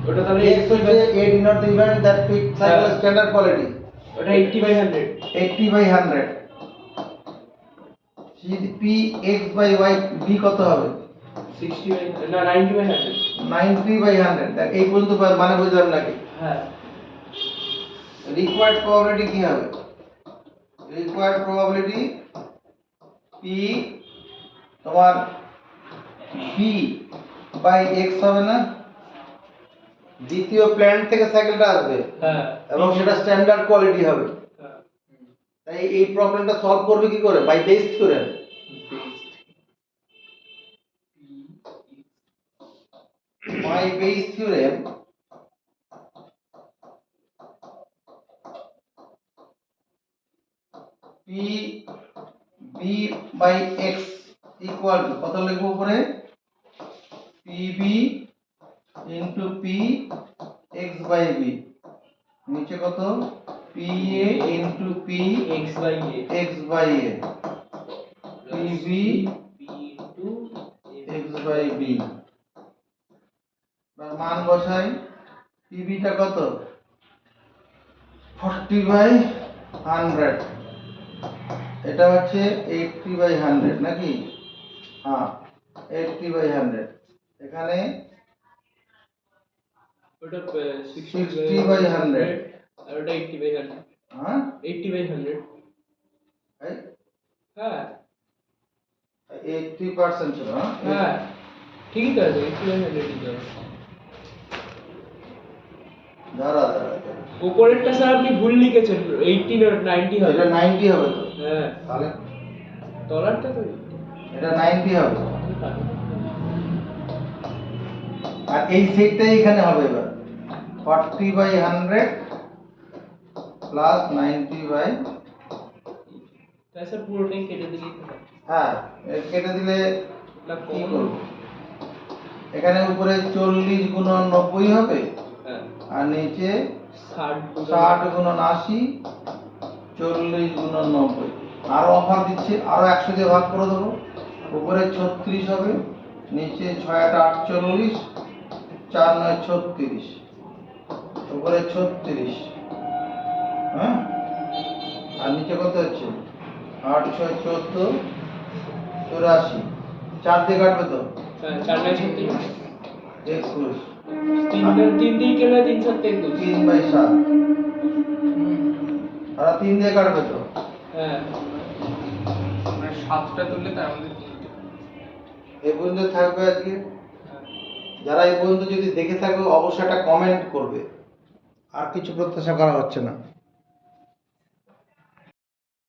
ওটা তাহলে x হচ্ছে a denote the event that pick cycle standard quality, ওটা 80/100, 80/100। যদি p x/y b কত হবে, 90/100। 90/100। দেখ এই পর্যন্ত মানে বুঝলাম নাকি। হ্যাঁ, রিকোয়ার্ড প্রবাবিলিটি কি হবে, রিকোয়ার্ড প্রবাবিলিটি p তোমার b/x হবে না, দ্বিতীয় প্ল্যান্ট থেকে সাইকেলটা আসবে, হ্যাঁ, এবং সেটা স্ট্যান্ডার্ড কোয়ালিটি হবে। হ্যাঁ। তাই এই প্রবলেমটা সলভ করবে কি করে, বাই বেস করে, by Bayes theorem. p b/x equal to কত লিখবো উপরে, pb ইনটু p x/b, নিচে কত pa into p x/a x/a, pb x/b। মান বসাই, pb টা কত 40/100, এটা হচ্ছে 80/100 নাকি, হ্যাঁ 80/100। এখানে ওটা 60/100 আর ওটা 80/100 হ্যাঁ 80/100 এই হ্যাঁ 80% ছিল হ্যাঁ হ্যাঁ ঠিকই তো আছে 80/100 ই তো আছে। দাঁড়া দাঁড়া উপরেরটা স্যার আপনি ভুল লিখেছেন 80 না 90 হবে এটা 90 হবে তো হ্যাঁ তাহলে ডলারটা তো এটা 90 হবে আর এই সেটটাই এখানে হবে এবার 40/100 প্লাস 90/, তাই স্যার পুরোটাই কেটে দিলেই তো হয়। হ্যাঁ কেটে দিলে না কি কম করব এখানে উপরে 40 গুণন 90 হবে হ্যাঁ আর নিচে 60 60 গুণন 80 40 গুণন 90 আরো অফার দিচ্ছে আরো 100 দিয়ে ভাগ করে দেবো উপরে 36 হবে নিচে 6 8 48 4 9 36 উপরে 36 হ্যাঁ আর নিচে কত হচ্ছে 8 6 14 84 4 দিয়ে কাটবে তো হ্যাঁ 4 9 36 21 3 দিয়ে কেটে 3 7 21 3/7 আর 3 দিয়ে কাটবে তো হ্যাঁ মানে 7টা তুললে তার মধ্যে 3টে। এই পর্যন্ত থাকবে আজকে যারা এই পর্যন্ত যদি দেখে থাকো অবশ্যই একটা কমেন্ট করবে আর কিছু প্রত্যাশা করা হচ্ছে না।